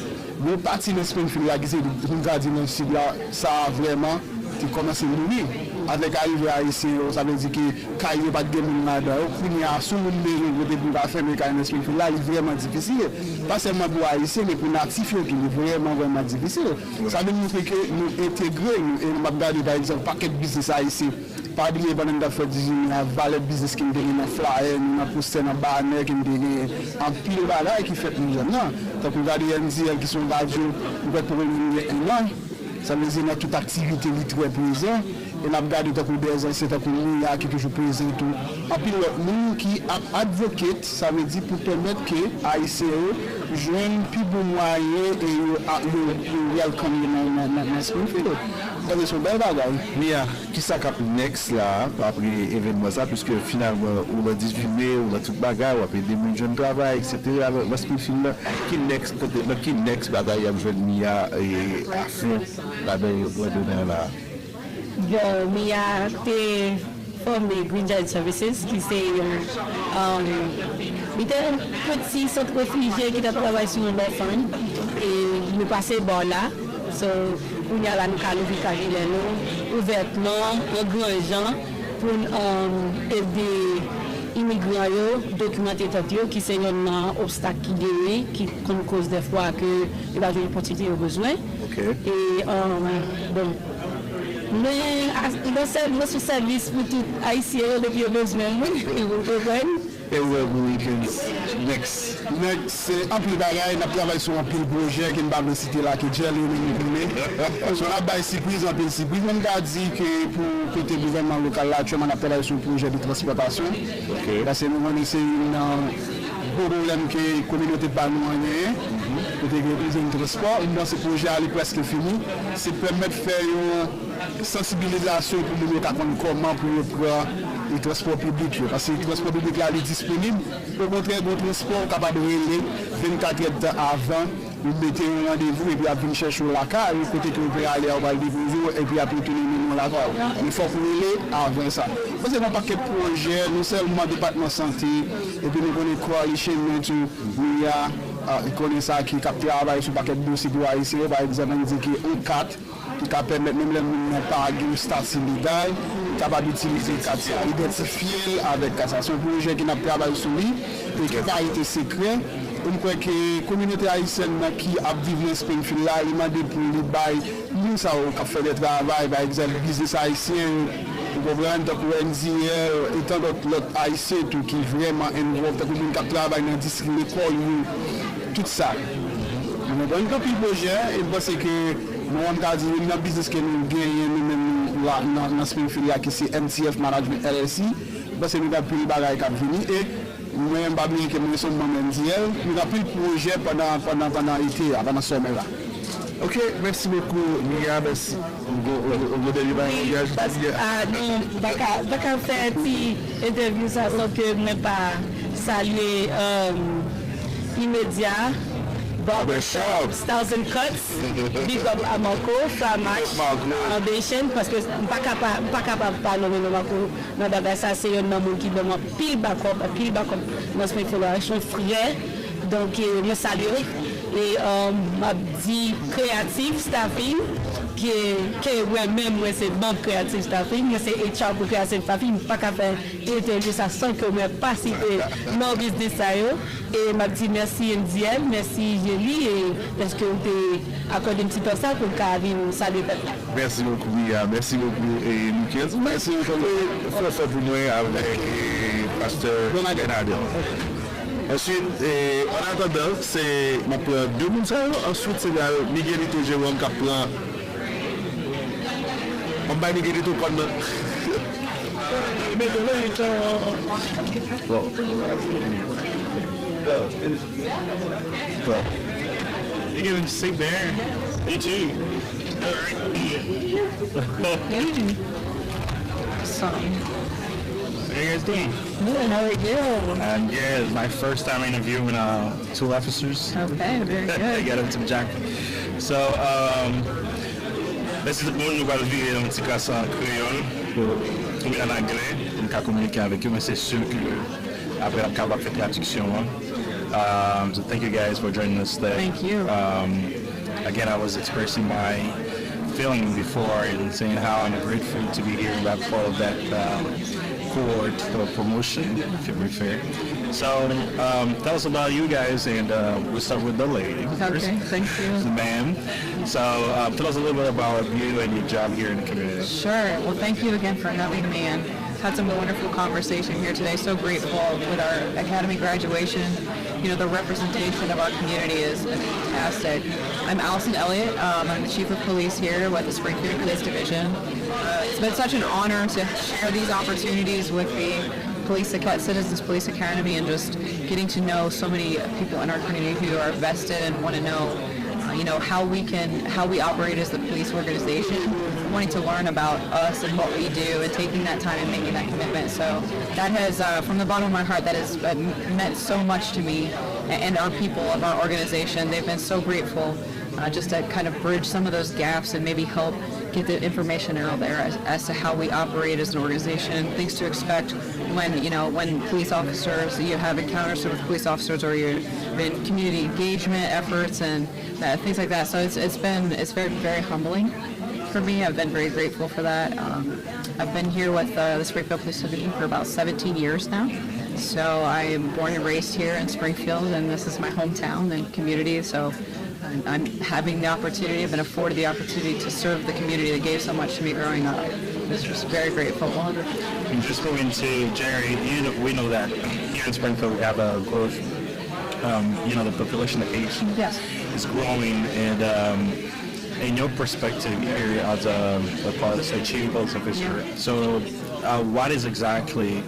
le parti de Springfield, qui est le sud là, ça a vraiment commencé à mourir. Avec l'arrivée haïtienne, ça veut dire que quand il n'y a pas de monde là-dedans, il y a sous le monde pour faire le cas de Springfield là, il est vraiment difficile. Pas seulement pour les Haïtiens, mais pour les natifs, qui est vraiment difficile. Ça veut dire que nous intégrons, et nous avons regardé par exemple, paquet de business haïtien. Pas de bonne d'affaires la valeur business qui me donne un flyer, un poster un banner qui me donne un pile de bagages qui fait nous jeunes. Donc vous regardez NZL qui sont radio, vous pouvez pour un an. Ça veut dire toute activité qui est présente. Et on a regardé des anciens qui toujours présents. Et puis nous qui advocate, ça veut dire pour permettre que AICE joigne plus bon moyen et le welcome dans Springfield. C'est une belle bagaille. Mais qui ça cap next là après l'événement ça puisque finalement on va diffuser, on va tout bagarre, on va des millions de jeunes travail etc. Parce que film qui next bagaille a jeune Mia et à fond là-dedans on va donner là. Bon, Mia t'es formé Green Giant Services qui c'est il était un petit centre réfugié qui travaille sur l'enfant et nous passons bon là. So, on y a la nous ouvertement, aux grands gens pour aider les immigrants documenter qui c'est un obstacle qui gagne, qui cause des fois que il va avoir une opportunité au besoin. Et bon, mais notre service pour tout Haïtien depuis besoin, vous comprenez? Et next, c'est un peu de bagaille, on travaille sur un peu de projet qui ne va pas citer là, qui est gelé, sur la base surprise, un peu de surprise. On a dit que pour côté gouvernement local, là, actuellement, on a travaillé sur un projet de transportation. Là, c'est un problème que la communauté pas nous côté de transport. Dans ce projet, il est presque fini. C'est permettre de faire une sensibilisation pour nous apprendre comment pour le transport public. Parce que le transport public là, est disponible. Au contraire, le transport capable de régler 24 heures avant. Vous mettez un rendez-vous et puis après vous cherchez la carte, vous côté que vous pouvez aller, on va le bonjour et puis après tout le monde la carte. Il faut qu'on aller avant ça. Parce que nous avons un paquet de projets, nous seulement département santé, et puis nous connaissons coalition, il y a ça qui capte travail sur le paquet de dossiers pour ici, par exemple, on dit qu'il y a 4 qui va permettre même les gens pas de statut légal, capable d'utiliser le cadre ça. Identifier avec ça. C'est un projet qui n'a pas travaillé sur lui et qui a été secret. On croit que la communauté haïtienne qui a vécu dans Springfield là, il m'a dit pour les bails, nous ça a fait le travail, par exemple, business haïtien, donc NZL, et tant d'autres haïtiens qui vraiment involved, qui travaillent dans le district l'école, tout ça. On a un peu de projet et je pense que nous avons dit que le business que nous gagnons dans Springfield qui c'est MTF Management LLC, parce que nous avons pris le bagage qui a venu et nous n'avons pas oublié que nous sommes dans NZL, nous avons pris le projet pendant l'été, pendant le sommet là. Ok, merci beaucoup, Mia, merci. On va délivrer un parce que non, je vais faire une petite interview ça sans que je ne pas saluer immédiat. Bob Styles and Cuts, big up à Marco, Famac Foundation, parce que je ne suis pas capable de parler de Marco. Non, ça c'est un homme qui demande pile backup dans ce métier-là. Je suis frère, donc je me salue. Et m'a dit créatif staffing, qui est même c'est bon créatif staffing, mais c'est HR pour créatif staffing, pas qu'à faire interview ça sans que je participe dans le business. Et m'a dit merci NDL, merci Gélie, parce que vous avez accordé un petit peu ça pour nous saluer. Merci beaucoup, Mia, merci beaucoup, et Michael. Merci beaucoup pour nous avec Pasteur Bernardo. Ensuite, en attendant, c'est deux personnes. Ensuite, c'est Miguelito Jérôme qui prend. On va Miguelito comme. Well, you can sit there. You too. How are you guys doing? Good, how are you? And yeah, it's my first time interviewing two officers. Okay, very good. I got into Jack. So, this is bon nous allons vivre un petit cas en créole ou en anglais, on peut communiquer avec eux, mais c'est sûr que après on capable de faire traduction. So thank you guys for joining us today. Thank you. Again, I was expressing my feeling before and saying how I'm grateful to be here and be part of that cohort promotion, if it were fair. So tell us about you guys, and we'll start with the lady. Okay, thank you. The man. So tell us a little bit about you and your job here in the community. Sure. Well, thank you again for having me, and had some wonderful conversation here today. So grateful with our academy graduation. You know, the representation of our community is fantastic. I'm Allison Elliott. I'm the Chief of Police here with the Springfield Police Division. It's been such an honor to share these opportunities with the Citizens Police Academy, and just getting to know so many people in our community who are vested and want to know, how we operate as the police organization, wanting to learn about us and what we do, and taking that time and making that commitment. So that has, from the bottom of my heart, that has meant so much to me and our people of our organization. They've been so grateful just to kind of bridge some of those gaps and maybe help get the information out there as to how we operate as an organization, things to expect when police officers, you have encounters with police officers, or you're in community engagement efforts and things like that. So it's very, very humbling for me. I've been very grateful for that. I've been here with the Springfield Police Division for about 17 years now. So I am born and raised here in Springfield, and this is my hometown and community. So I'm having the opportunity, I've been afforded the opportunity to serve the community that gave so much to me growing up. It's just very grateful. And just moving to Jerry, we know that here in Springfield we have a growth, the population of Asian is growing, and in your perspective here as a chief police officer, so what is exactly,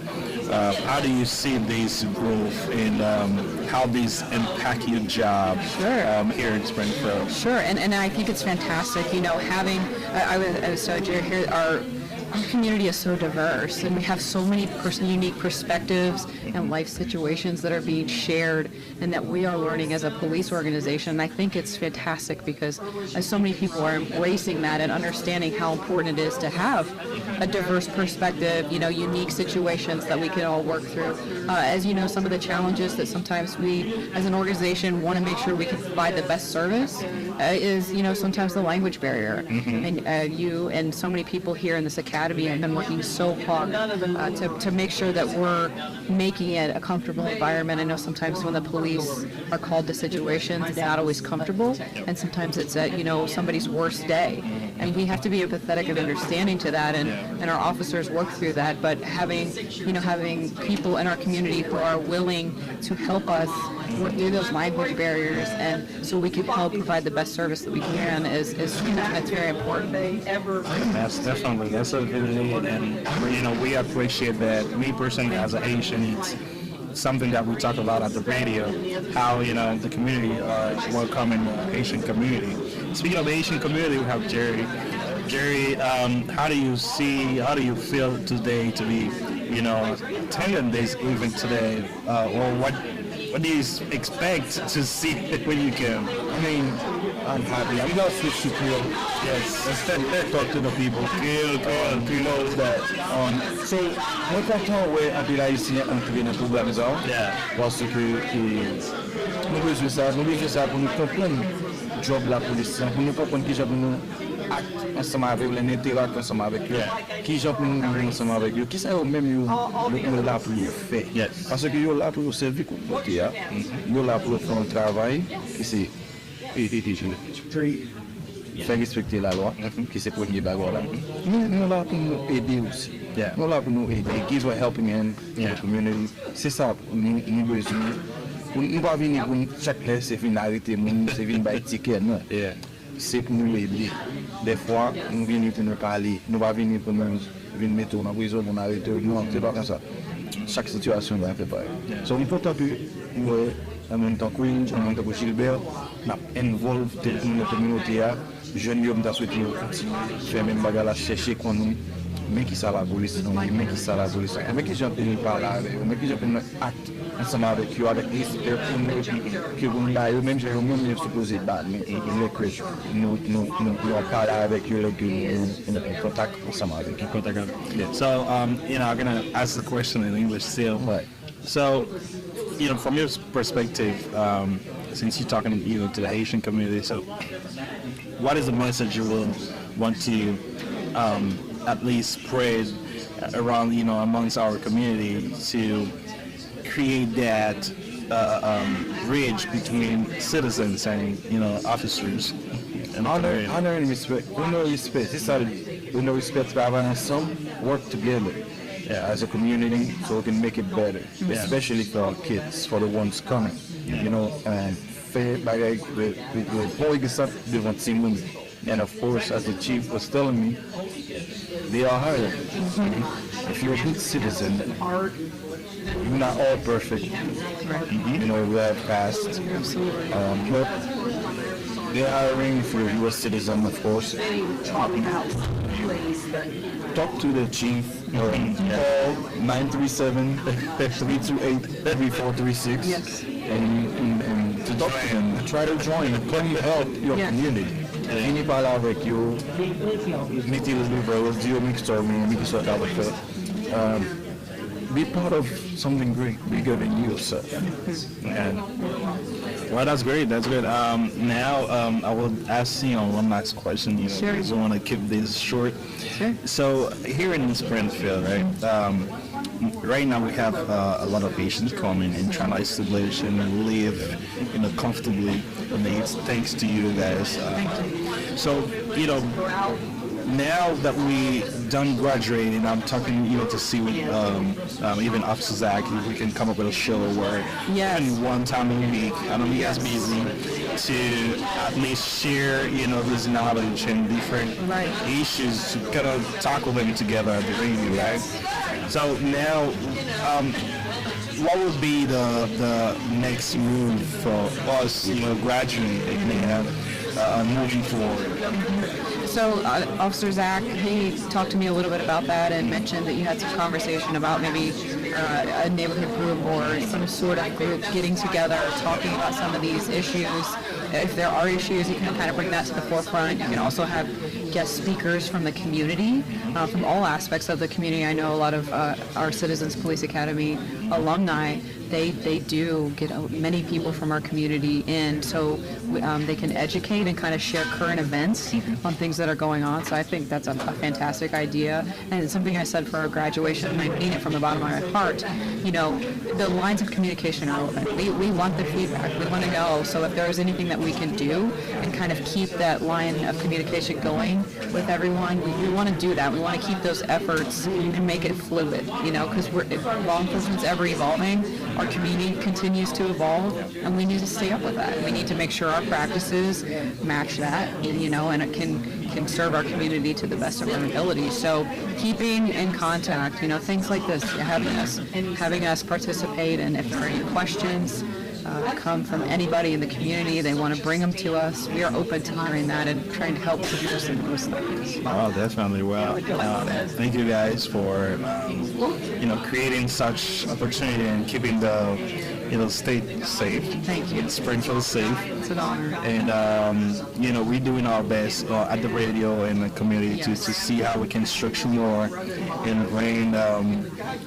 how do you see these growth and how these impact your job here in Springfield? Sure, and I think it's fantastic, having, I was Jerry here, our community is so diverse, and we have so many unique perspectives and life situations that are being shared, and that we are learning as a police organization. And I think it's fantastic because so many people are embracing that and understanding how important it is to have a diverse perspective, unique situations that we can all work through. As you know, some of the challenges that sometimes we as an organization want to make sure we can provide the best service is, sometimes the language barrier. And you and so many people here in this academy have been working so hard to make sure that we're making it a comfortable environment. I know sometimes when the police are called to situations, it's not always comfortable, and sometimes it's somebody's worst day. And we have to be empathetic and understanding to that, and our officers work through that. But having people in our community who are willing to help us work through those language barriers, and so we can help provide the best service that we can is that's very important. That's definitely, that's a really, and we appreciate that. Me personally, as a Haitian, it's something that we talk about at the radio, how the community are welcoming the Haitian community. Speaking of the Haitian community, we have Jerry. Jerry, how do you feel today to be attending this event today, or what do you expect to see when you come? I mean, I'm happy. I'm not switch to Creole. Yes. Instead, talk to the people. To know that. So, moi content ouais un peu là ici entrer dans le programme ça. Parce que nous besoin ça pour nous comprendre job la police, pour nous comprendre qui job nous acte ensemble avec les interact ensemble avec eux, qui job nous ensemble avec eux, qui ça même nous là pour faire. Parce que yo là pour servir comme côté là, yo là pour faire un travail qui c'est faire respecter la loi, qui c'est premier bagage là. Nous là pour nous aider aussi. Nous là pour nous aider, give a helping hand in the community. C'est ça nous besoin. Nous pas venir pour chaque place c'est venir arrêter moun, c'est venir bailler ticket non. C'est pour nous aider. Des fois nous venir pour nous parler, nous pas venir pour nous venir mettre en prison, on arrêter non, c'est pas comme ça. Chaque situation doit être préparée. So important que en même temps que en même temps que Gilbert n'a involve notre communauté à jeunes hommes d'assurer continuer faire même bagarre chercher qu'on nous mais qui ça la police non mais qui ça la police mais qui j'en peux parler avec mais qui j'en peux acte ensemble avec eux avec respect pour nous que vous là même j'ai même supposé battre mais il est que nous parler avec eux que nous contact ensemble avec eux. So I'm gonna ask the question in English still. Right. So from your perspective, since you're talking to the Haitian community, so what is the message you will want to at least spread around, amongst our community to create that bridge between citizens and, officers? And honor and respect. Respect. C'est ça. Respect, travailler ensemble, work together as a community so we can make it better, especially for our kids, for the ones coming, and faire bagaille with boy devant team. And of course, as the chief was telling me, they are hard. If you're a good citizen, you're not all perfect. We have passed. But they're hiring for a US citizen, of course. Talk to the chief. Call 937-328-3436 and to talk to them. Try to join. Come help your community. Fini par là avec you. Mettez le livre, dire mixture, be part of something great, bigger than yourself. And well, that's great. That's good. Now I will ask one last question. Sure. Because I want to keep this short. Sure. So here in Springfield, right? Right now we have a lot of patients coming and trying to establish and live, comfortably. And it's thanks to you guys. So now that we done graduating, I'm talking, to see even Officer Zach, if we can come up with a show where even one time a week, I know you guys busy, to at least share, this knowledge and different issues to kind of tackle them together at the radio, right? So now, what would be the next move for us, graduating? moving forward. So Officer Zach, he talked to me a little bit about that and mentioned that you had some conversation about maybe a neighborhood group or some sort of group getting together, talking about some of these issues. If there are issues, you can kind of bring that to the forefront. You can also have guest speakers from the community, from all aspects of the community. I know a lot of our Citizens Police Academy alumni, they do get many people from our community in, so they can educate and kind of share current events on things that are going on. So I think that's a fantastic idea, and it's something I said for our graduation, and I mean it from the bottom of my heart. You know, the lines of communication are open. We want the feedback. We want to know. So if there is anything that we can do and kind of keep that line of communication going with everyone, we want to do that. We want to keep those efforts and make it fluid, you know, because law enforcement's ever evolving. Our community continues to evolve, and we need to stay up with that. We need to make sure our practices match that, you know, and it can serve our community to the best of our ability. So keeping in contact, you know, things like this, having us participate, and if there are any questions come from anybody in the community, they want to bring them to us, we are open to hearing that and trying to help produce those things. Oh, definitely. Well, thank you guys for, you know, creating such opportunity and keeping the, you know, state safe. Thank you. Springfield safe. It's an honor. And, you know, we're doing our best at the radio and the community to see how we can structure more and bring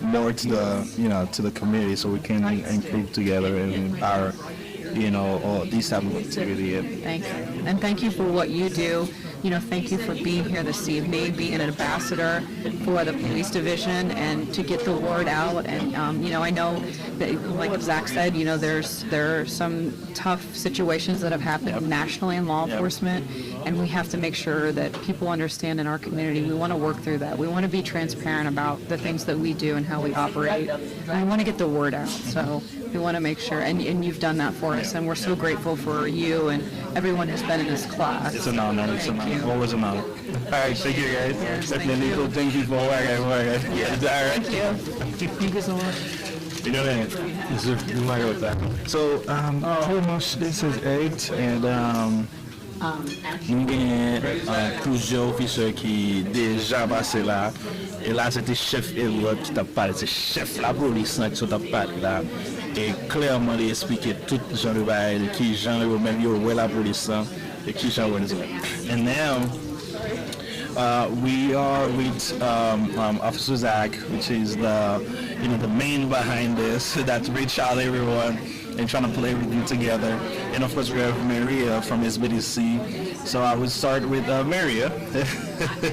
more to the, you know, to the community so we can improve together and our, you know, these type of activity. Thank you. And thank you for what you do. You know, thank you for being here this evening, being an ambassador for the police division and to get the word out. And, you know, I know that, like Zach said, you know, there are some tough situations that have happened nationally in law enforcement, and we have to make sure that people understand in our community. We want to work through that. We want to be transparent about the things that we do and how we operate. And we want to get the word out. So we want to make sure, and you've done that for us, and we're so grateful for you and everyone who's been in this class. It's an honor. It's an honor. Always an honor. All right, thank you guys. Yes, Definitely cool. Thank you for working. Yes, All right. thank you. Thank you so much. You know that. Yes, sir. You might go with that. So, pretty much this is it, and nous avons plusieurs officiers qui déjà passé là. Et là, c'était chef Edward qui t'a parlé, c'est chef la police qui t'a parlé là. Et clairement, il expliquait tout genre de bail, qui genre de même yo la police, et qui genre de. And now, we are with Officer Zach, which is the, you know, the main behind this, that's reach out everyone and trying to pull everything together. And of course we have Maria from SBDC. So I would start with Maria.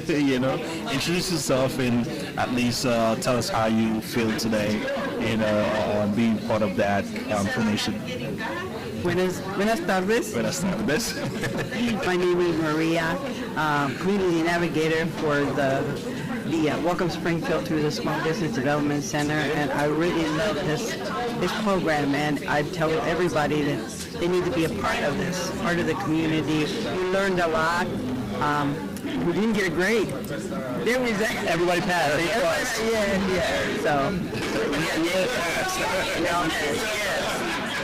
You know, introduce yourself and at least tell us how you feel today and being part of that formation. Buenas tardes. Buenas tardes. My name is Maria, community navigator for the Welcome Springfield through the Small Business Development Center, and I really love this program, and I tell everybody that they need to be a part of this, part of the community. We learned a lot. We didn't get a grade. There was Everybody passed. yeah.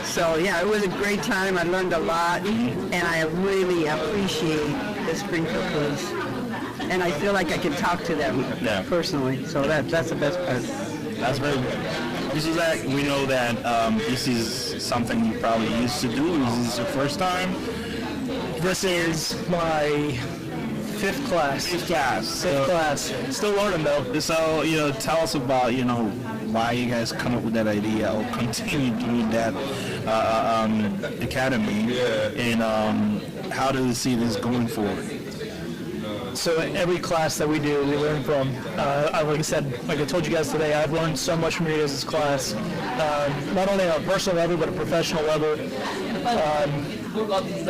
So yeah, it was a great time. I learned a lot, and I really appreciate the Springfield Police. And I feel like I can talk to them personally. So that's the best part. That's very good. This is like, we know that this is something you probably used to do. Is this your first time? This is my fifth class. Fifth class. Still learning though. So, you know, tell us about, you know, why you guys come up with that idea or continue doing that academy, and how do you see this going forward? So every class that we do, we learn from. Like I said, like I told you guys today, I've learned so much from you guys' class, not only on a personal level but a professional level.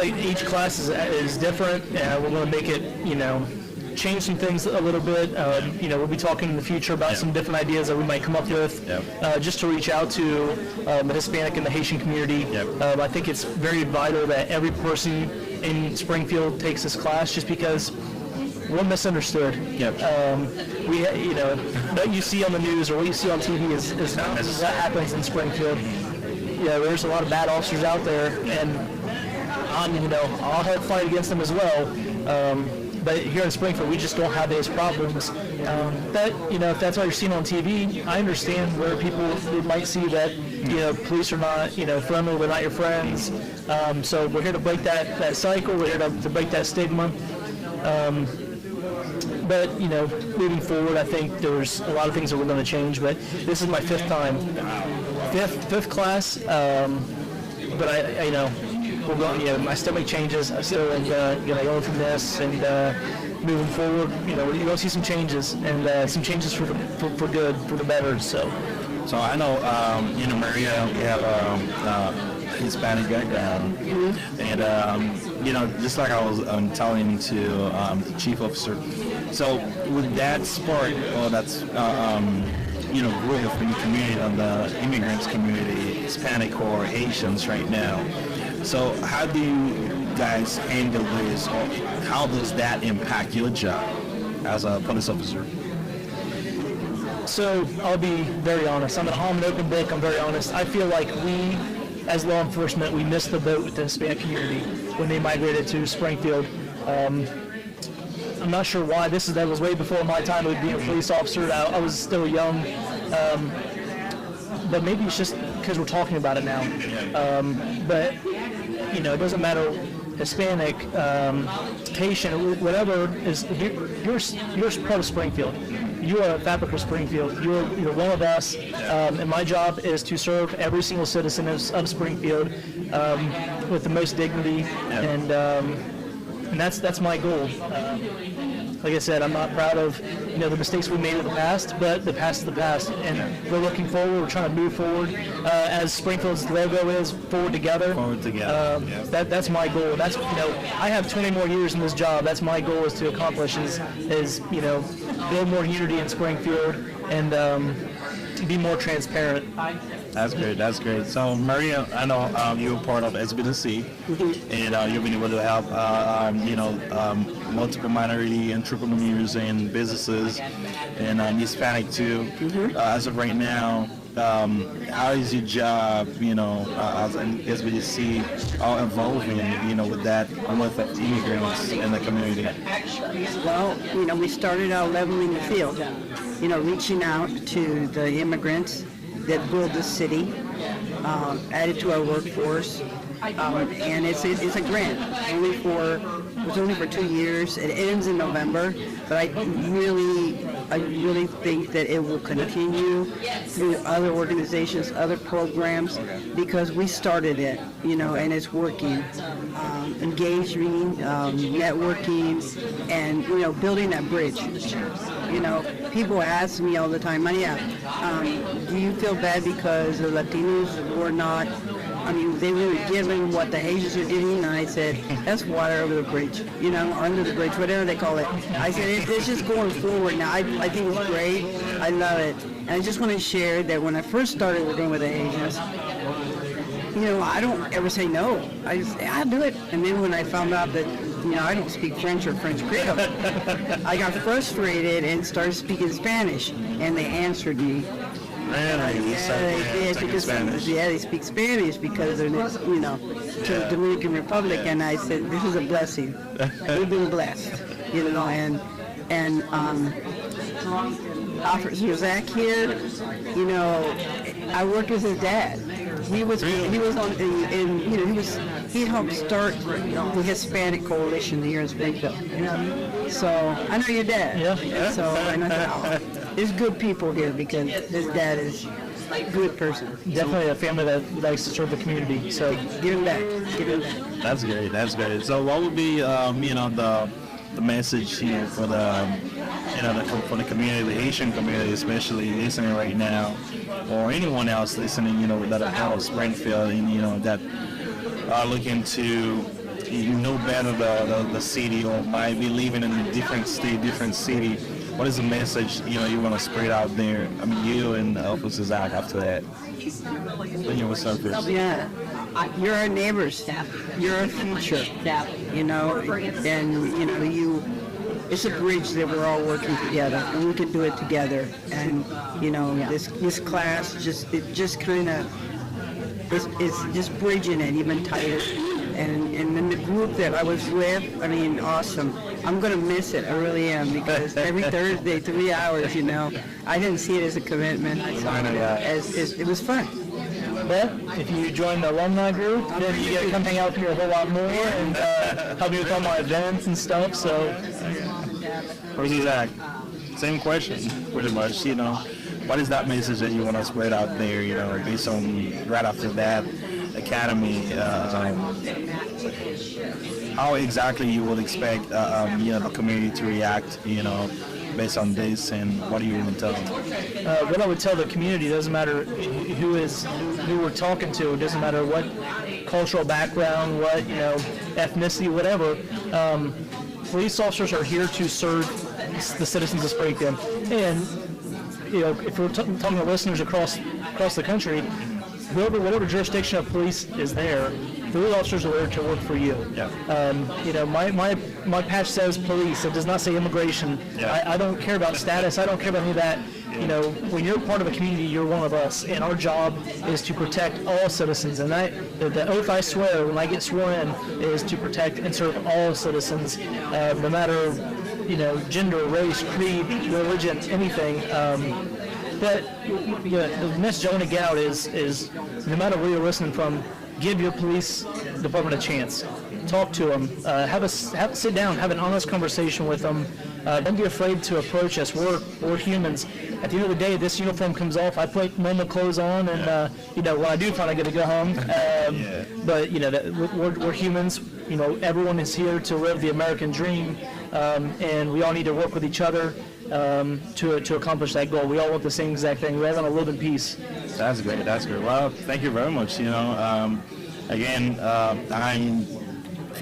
Each class is different, and we're going to make it, you know, change some things a little bit. You know, we'll be talking in the future about some different ideas that we might come up with, just to reach out to the Hispanic and the Haitian community. I think it's very vital that every person in Springfield takes this class, just because we're misunderstood. We, you know, what you see on the news or what you see on TV is what happens in Springfield. Yeah, there's a lot of bad officers out there, and I'll help fight against them as well. But here in Springfield, we just don't have those problems. If that's all you're seeing on TV, I understand where people might see that, police are not, friendly, they're not your friends. So we're here to break that cycle. We're here to break that stigma. But moving forward, I think there's a lot of things that we're going to change. But this is my fifth time, fifth class. But we're going. I still make changes. I still going to learn from this, and moving forward, you're going to see some changes, and some changes for good, for the better. So I know, Maria, you have Hispanic background, and just like I was telling to the chief officer. So with that spark, or that's growth in the community, on the immigrants community, Hispanic or Asians right now. So how do you guys handle this, or how does that impact your job as a police officer? So I'll be very honest. I'm an open book. I'm very honest. I feel like we, as law enforcement, we missed the boat with the Hispanic community when they migrated to Springfield. I'm not sure why. That was way before my time of being a police officer. I was still young. But maybe it's just because we're talking about it now. But it doesn't matter, Hispanic, Haitian, whatever, you're part of Springfield. You are a fabric of Springfield. You're one of us, and my job is to serve every single citizen of Springfield with the most dignity, and that's my goal. Like I said, I'm not proud of the mistakes we made in the past, but the past is the past, and we're looking forward. We're trying to move forward, as Springfield's logo is, forward together. Forward together. That's my goal. That's I have 20 more years in this job. That's my goal is to accomplish is build more unity in Springfield and be more transparent. That's great. So Maria, I know you're part of SBDC, and you've been able to help multiple minority entrepreneurs and businesses, and Hispanic too. As of right now, how is your job, as an SBDC, evolving, with that, with the immigrants in the community? Well, we started out leveling the field, reaching out to the immigrants that build the city, added to our workforce, and it's a grant, it's only for 2 years. It ends in November, but I really think that it will continue through other organizations, other programs, because we started it, and it's working. Engaging, networking, and building that bridge. People ask me all the time, Maria, do you feel bad because the Latinos were not, they were given what the Haitians are getting? And I said, that's water over the bridge, under the bridge, whatever they call it. I said, it's just going forward now. I think it's great. I love it. And I just want to share that when I first started working with the Haitians, I don't ever say no. I just say, I'll do it. And then when I found out that, I don't speak French or French Creole, I got frustrated and started speaking Spanish. And they answered me. They speak Spanish because they're, to the Dominican Republic. And I said, this is a blessing. We've been blessed, and Officer Zach here, I worked with his dad. He helped start the Hispanic Coalition here in Springfield. So I know your dad. Yeah. So I know there's good people here because his dad is a good person. Definitely a family that likes to serve the community. So give him back. That's great. So what would be the message here for for the community, the Asian community especially listening right now, or anyone else listening, that are out of Springfield and that are looking to better the city, or might be living in a different state, different city? What is the message you want to spread out there? You and Officer Zach after that. Yeah, you're our neighbors. You're our future. And it's a bridge that we're all working together, and we can do it together. And this class it's just bridging it even tighter. And then the group that I was with, I mean, awesome. I'm going to miss it. I really am, because every Thursday, 3 hours, you know, I didn't see it as a commitment. I saw it as it was fun. But if you join the alumni group, then you get to come hang out here a whole lot more and help me with all my events and stuff. So, Zach, same question, pretty much. You know, what is that message that you want to spread out there? You know, based on right after that academy, how exactly you would expect you know, the community to react? You know, based on this, and what do you want to tell them? What I would tell the community, doesn't matter who we're talking to, it doesn't matter what cultural background, what, you know, ethnicity, whatever. Police officers are here to serve the citizens of Springfield. And, you know, if we're talking to listeners across the country, whatever jurisdiction of police is there, those officers are there to work for you. Yeah. You know, my patch says police. It does not say immigration. Yeah. I don't care about status. I don't care about any of that. You know, when you're part of a community, you're one of us, and our job is to protect all citizens. And the oath I swear when I get sworn in is to protect and serve all citizens, no matter, you know, gender, race, creed, religion, anything. But yeah, the message I want to get out is no matter where you're listening from, give your police department a chance. Talk to them. Sit down. Have an honest conversation with them. Don't be afraid to approach us. We're humans. At the end of the day, this uniform comes off. I put normal clothes on, and you know, when I do finally get to go home. But you know, we're humans. You know, everyone is here to live the American dream, and we all need to work with each other to accomplish that goal. We all want the same exact thing. We all want to live in peace. That's great. That's great. Well, thank you very much. You know, again,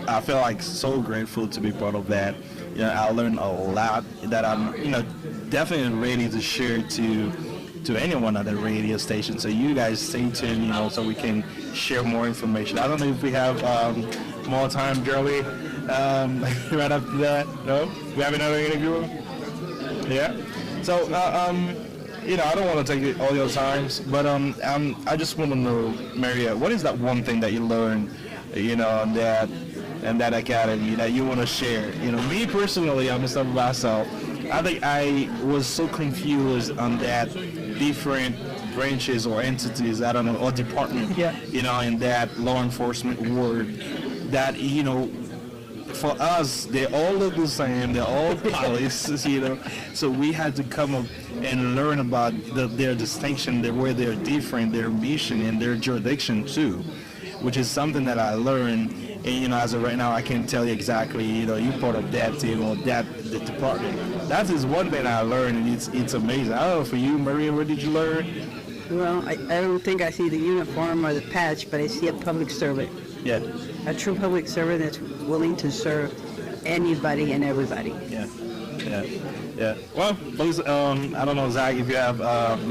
I feel like so grateful to be part of that. You know, I learned a lot that I'm, you know, definitely ready to share to anyone at the radio station. So you guys stay tuned, you know, so we can share more information. I don't know if we have more time, Jeremy, right after that. No? We have another interview? Yeah? So, you know, I don't want to take all your times, but I just want to know, Maria, what is that one thing that you learned, you know, and that academy that you want to share? You know, me personally, I'm just talking myself. I think I was so confused on that different branches or entities, I don't know, or department, you know, in that law enforcement word, that, you know, for us, they all look the same, they're all police, you know, so we had to come up and learn about their distinction, where they're different, their mission, and their jurisdiction too, which is something that I learned. And, you know, as of right now, I can't tell you exactly, you know, you're part of that team or the department. That is one thing I learned, and it's amazing. I don't know, for you, Maria, what did you learn? Well, I don't think I see the uniform or the patch, but I see a public servant. Yeah. A true public servant that's willing to serve anybody and everybody. Yeah. Well, please, I don't know, Zach, if you have,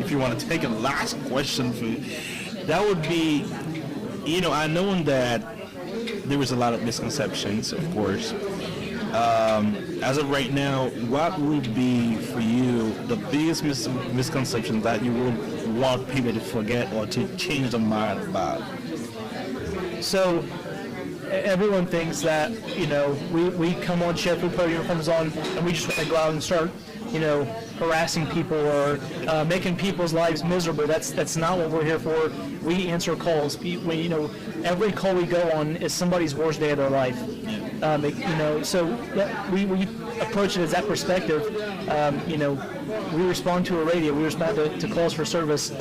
if you want to take a last question for you, that would be, you know, I know that there was a lot of misconceptions, of course. As of right now, what would be for you the biggest misconception that you would want people to forget or to change their mind about? So everyone thinks that, you know, we come on shift, we put our uniforms on, and we just want to go out and start, you know, harassing people or making people's lives miserable. That's not what we're here for. We answer calls. You know, every call we go on is somebody's worst day of their life. You know, so we approach it as that perspective. You know, we respond to a radio. We respond to calls for service.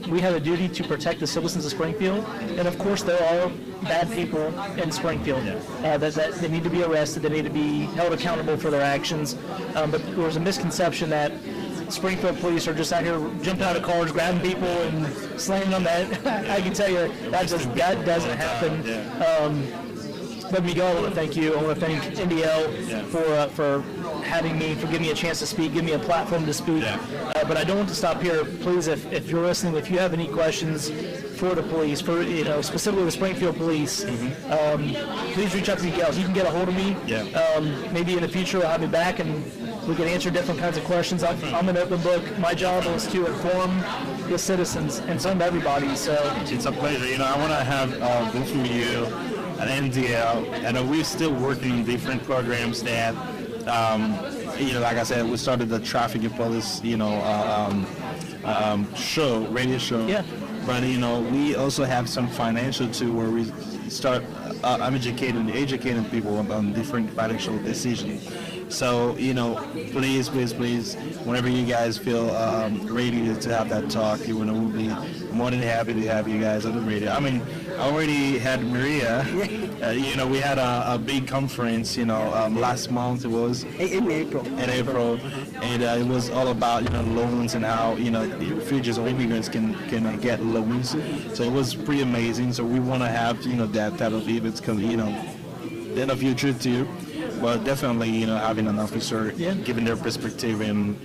We have a duty to protect the citizens of Springfield, and of course there are bad people in Springfield that they need to be arrested, they need to be held accountable for their actions. But there's a misconception that Springfield police are just out here jumping out of cars, grabbing people and slamming them. That I can tell you that doesn't happen. But Miguel, I want to thank you. I want to thank NDL for having me, for giving me a chance to speak, giving me a platform to speak. But I don't want to stop here. Please, if you're listening, if you have any questions for the police, for, you know, specifically the Springfield police, please reach out to Miguel. You can get a hold of me. Maybe in the future I'll have you back and we can answer different kinds of questions. I'm an open book. My job is to inform the citizens and some everybody. So it's a pleasure. You know, I want to have both of you at NDL, and we're still working on different programs that, like I said, we started the traffic and police, radio show. Yeah. But we also have some financial too, where we start educating people on different financial decisions. So please, whenever you guys feel ready to have that talk, we'll be more than happy to have you guys on the radio. I mean, I already had Maria. We had a big conference. Last month it was in April. And it was all about loans and how refugees or immigrants can get loans. So it was pretty amazing. So we want to have that type of events come in the future too. But definitely, having an officer giving their perspective and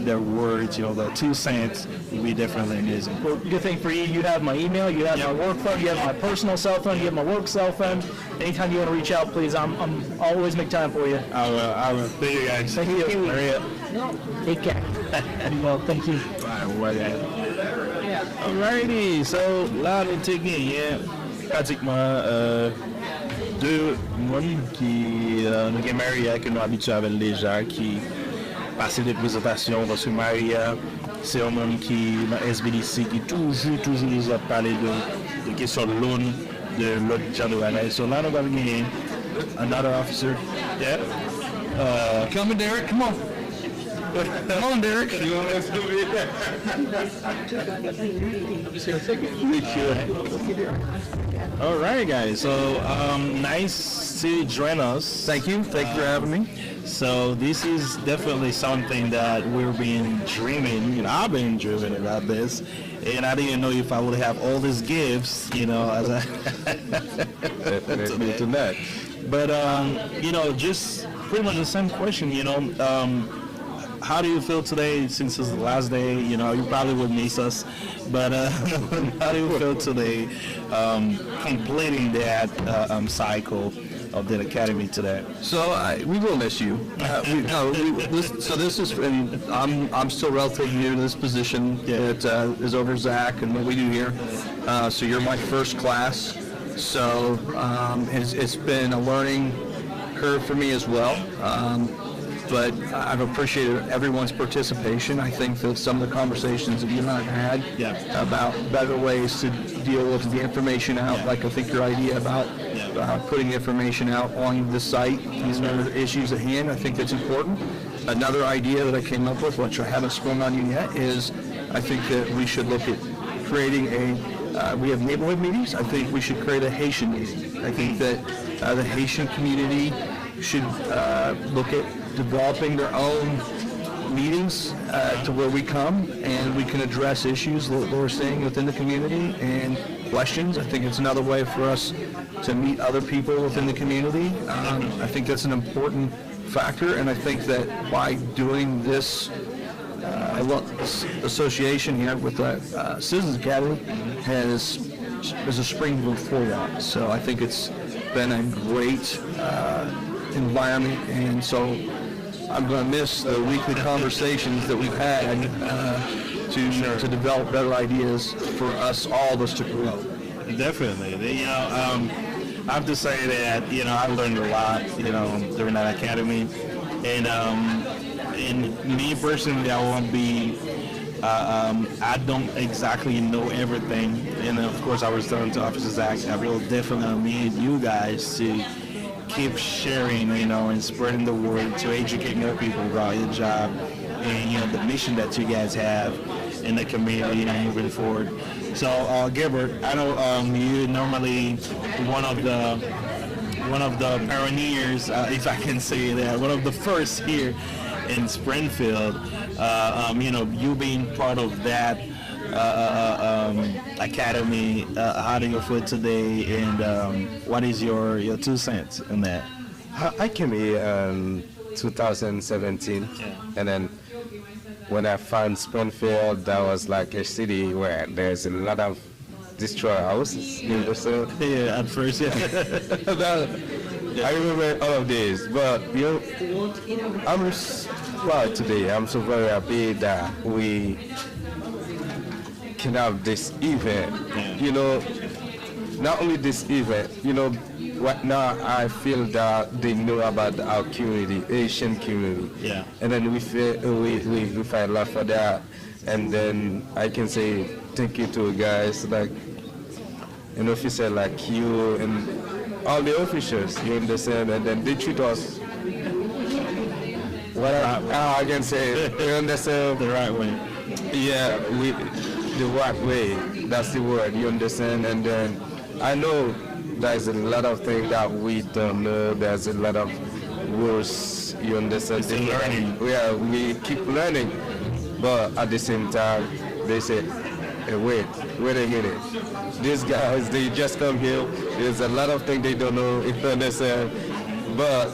their words, the 2 cents would be definitely amazing. Well, good thing for you, you have my email, you have my work phone, you have my personal cell phone, you have my work cell phone. Anytime you want to reach out, please, I'm always make time for you. I will. Thank you, guys. Thank you. Maria. Take care. Well, thank you. Alrighty, so là on est pratiquement 2 monde qui nous avons Maria que nous habitués avec déjà qui passé des présentations parce que Maria c'est un homme qui dans SBDC qui toujours a parlé de questions de loan de l'autre genre. So là nous avons gagné another officer. Yeah. Come on, Derek. Come on. Come on, Derek. You want us to be there? I'm just going to take it. All right, guys. So nice to join us. Thank you. Thank you for having me. So this is definitely something that we've been dreaming. I've been dreaming about this, and I didn't know if I would have all these gifts. As I to that. But just pretty much the same question. How do you feel today since it's the last day? You probably would miss us, but how do you feel today completing that cycle of the academy today? So we will miss you. This is, and I'm still relatively new to this position. It is over Zach and what we do here. So you're my first class. So it's been a learning curve for me as well. But I've appreciated everyone's participation. I think that some of the conversations that you and I have had about better ways to deal with the information out, like I think your idea about putting information out on the site, these are the issues at hand, I think that's important. Another idea that I came up with, which I haven't sprung on you yet, is I think that we should look at creating we have neighborhood meetings. I think we should create a Haitian meeting. I think that the Haitian community should look at developing their own meetings to where we come and we can address issues that we're seeing within the community and questions. I think it's another way for us to meet other people within the community. I think that's an important factor, and I think that by doing this association here with the Citizens Academy is a springboard for that. So I think it's been a great environment, and so I'm going to miss the weekly conversations that we've had to develop better ideas for us, all of us, to grow. Definitely. I have to say that I learned a lot during that academy, and me personally, I won't be. I don't exactly know everything, and of course, I was telling to Officer Zach, I will definitely need you guys to keep sharing, and spreading the word to educate more people about your job and the mission that you guys have in the community moving forward. So, Gilbert, I know you normally one of the pioneers, if I can say that, one of the first here in Springfield. You being part of that academy. How do you feel today, and what is your 2 cents in that? I came here in 2017, and then when I found Springfield, that was like a city where there's a lot of destroyed houses. At first, I remember all of this, but I'm proud today. I'm so very happy that we can have this event. not only this event, right now I feel that they know about our community, Asian community. Yeah. And then we find love for that. And then I can say thank you to guys like an officer like you and all the officials, you understand, and then they treat us I can say, you understand? The right way. Yeah, the right way, that's the word, you understand? And then I know there's a lot of things that we don't know, there's a lot of rules, you understand? Still learning. Yeah, we keep learning, but at the same time, they say, hey, wait a minute. These guys, they just come here, there's a lot of things they don't know, if you understand? But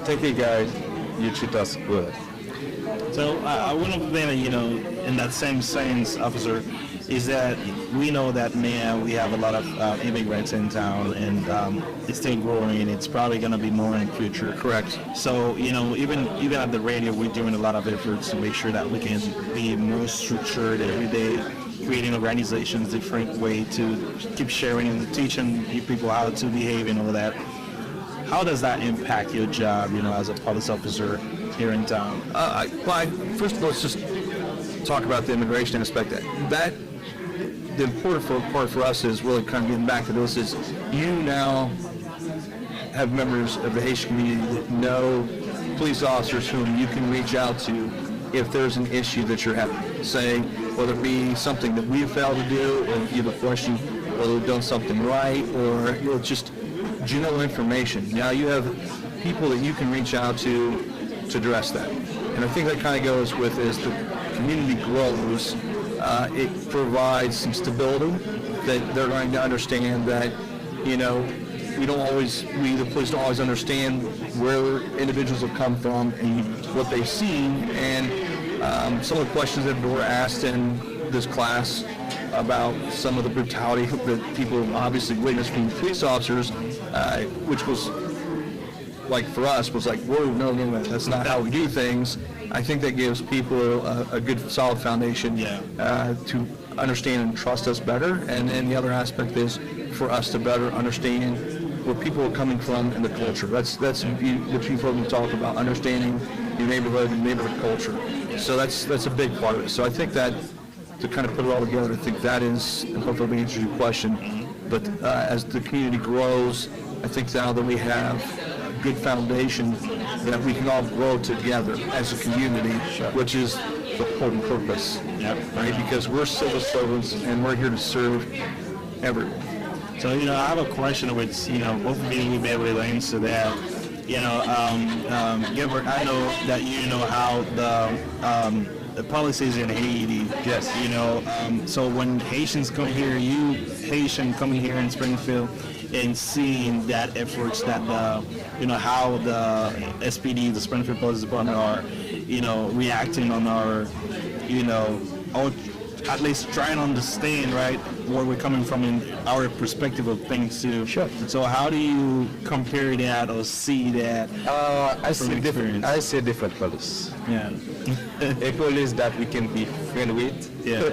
thank you guys, you treat us good. So one of the things, in that same sense, officer, is that we know that now we have a lot of immigrants in town, and it's still growing. It's probably going to be more in the future. Correct. So even at the radio, we're doing a lot of efforts to make sure that we can be more structured every day, creating organizations, different way to keep sharing and teaching people how to behave and all that. How does that impact your job, as a police officer here in town? First of all, let's just talk about the immigration aspect. That the important part for us is really kind of getting back to this is you now have members of the Haitian community that know police officers whom you can reach out to if there's an issue that you're having. Say, whether it be something that we failed to do, or if you have a question whether we've done something right, or just general information. Now you have people that you can reach out to address that. And I think that kind of goes with as the community grows, it provides some stability that they're going to understand that, we the police don't always understand where individuals have come from and what they've seen. And some of the questions that were asked in this class about some of the brutality that people have obviously witnessed from police officers, which was, like for us, was like, whoa, no, that's not how we do things. I think that gives people a good, solid foundation to understand and trust us better. And then the other aspect is for us to better understand where people are coming from and the culture. That's what you've heard me talk about, understanding your neighborhood and neighborhood culture. So that's a big part of it. So I think that to kind of put it all together, I think that is, and hopefully we answered your question. But as the community grows, I think now that we have a good foundation that we can all grow together as a community, which is the important purpose, right? Because we're civil servants and we're here to serve everyone. So, I have a question which, both of you will be able to answer that. Gilbert, I know that you know how the policies in Haiti. Yes. So when Haitians come here, Haitian coming here in Springfield and seeing that efforts that how the SPD, the Springfield Police Department are, reacting on our, or at least trying to understand, right, where we're coming from in our perspective of things too. Sure. So how do you compare that or see that I from see experience? I see different police. Yeah. A police that we can be friend with. Yeah.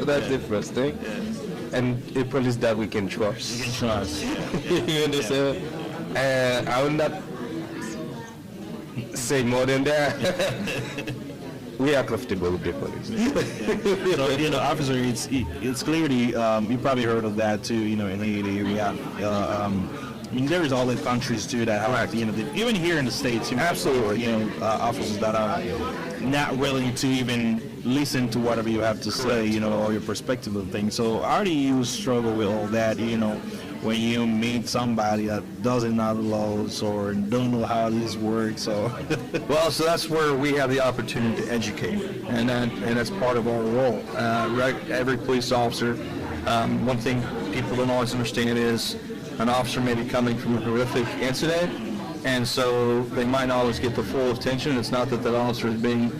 That's the first thing. Yeah. And a police that we can trust. You can trust. You understand? I will not say more than that. We are comfortable with the police. So, officer, it's clearly, you probably heard of that too, in Haiti. We have, there's all the countries too that have, even here in the States, absolutely, officers that are not willing to even listen to whatever you have to say, or your perspective of things. So how do you struggle with all that, when you meet somebody that doesn't know the laws or don't know how this works? Or Well, so that's where we have the opportunity to educate, and that's part of our role. Every police officer, one thing people don't always understand is an officer may be coming from a horrific incident, and so they might not always get the full attention. It's not that officer is being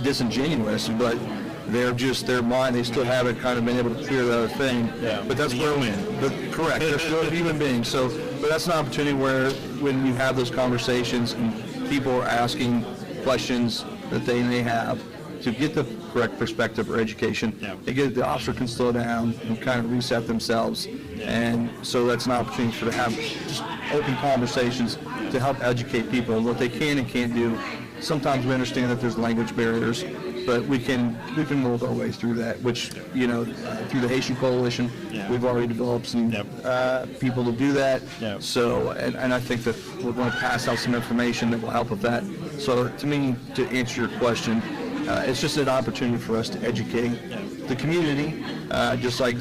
disingenuous, but they're just their mind. They still haven't kind of been able to clear the other thing. Yeah, but that's where correct. They're still a human being. So, but that's an opportunity where when you have those conversations and people are asking questions that they may have, to get the correct perspective or education. The officer can slow down and kind of reset themselves. And so that's an opportunity for to have just open conversations to help educate people on what they can and can't do. Sometimes we understand that there's language barriers, but we can mold our way through that, which, through the Haitian Coalition, we've already developed some people to do that. So, and I think that we're going to pass out some information that will help with that. So to me, to answer your question, it's just an opportunity for us to educate the community, just like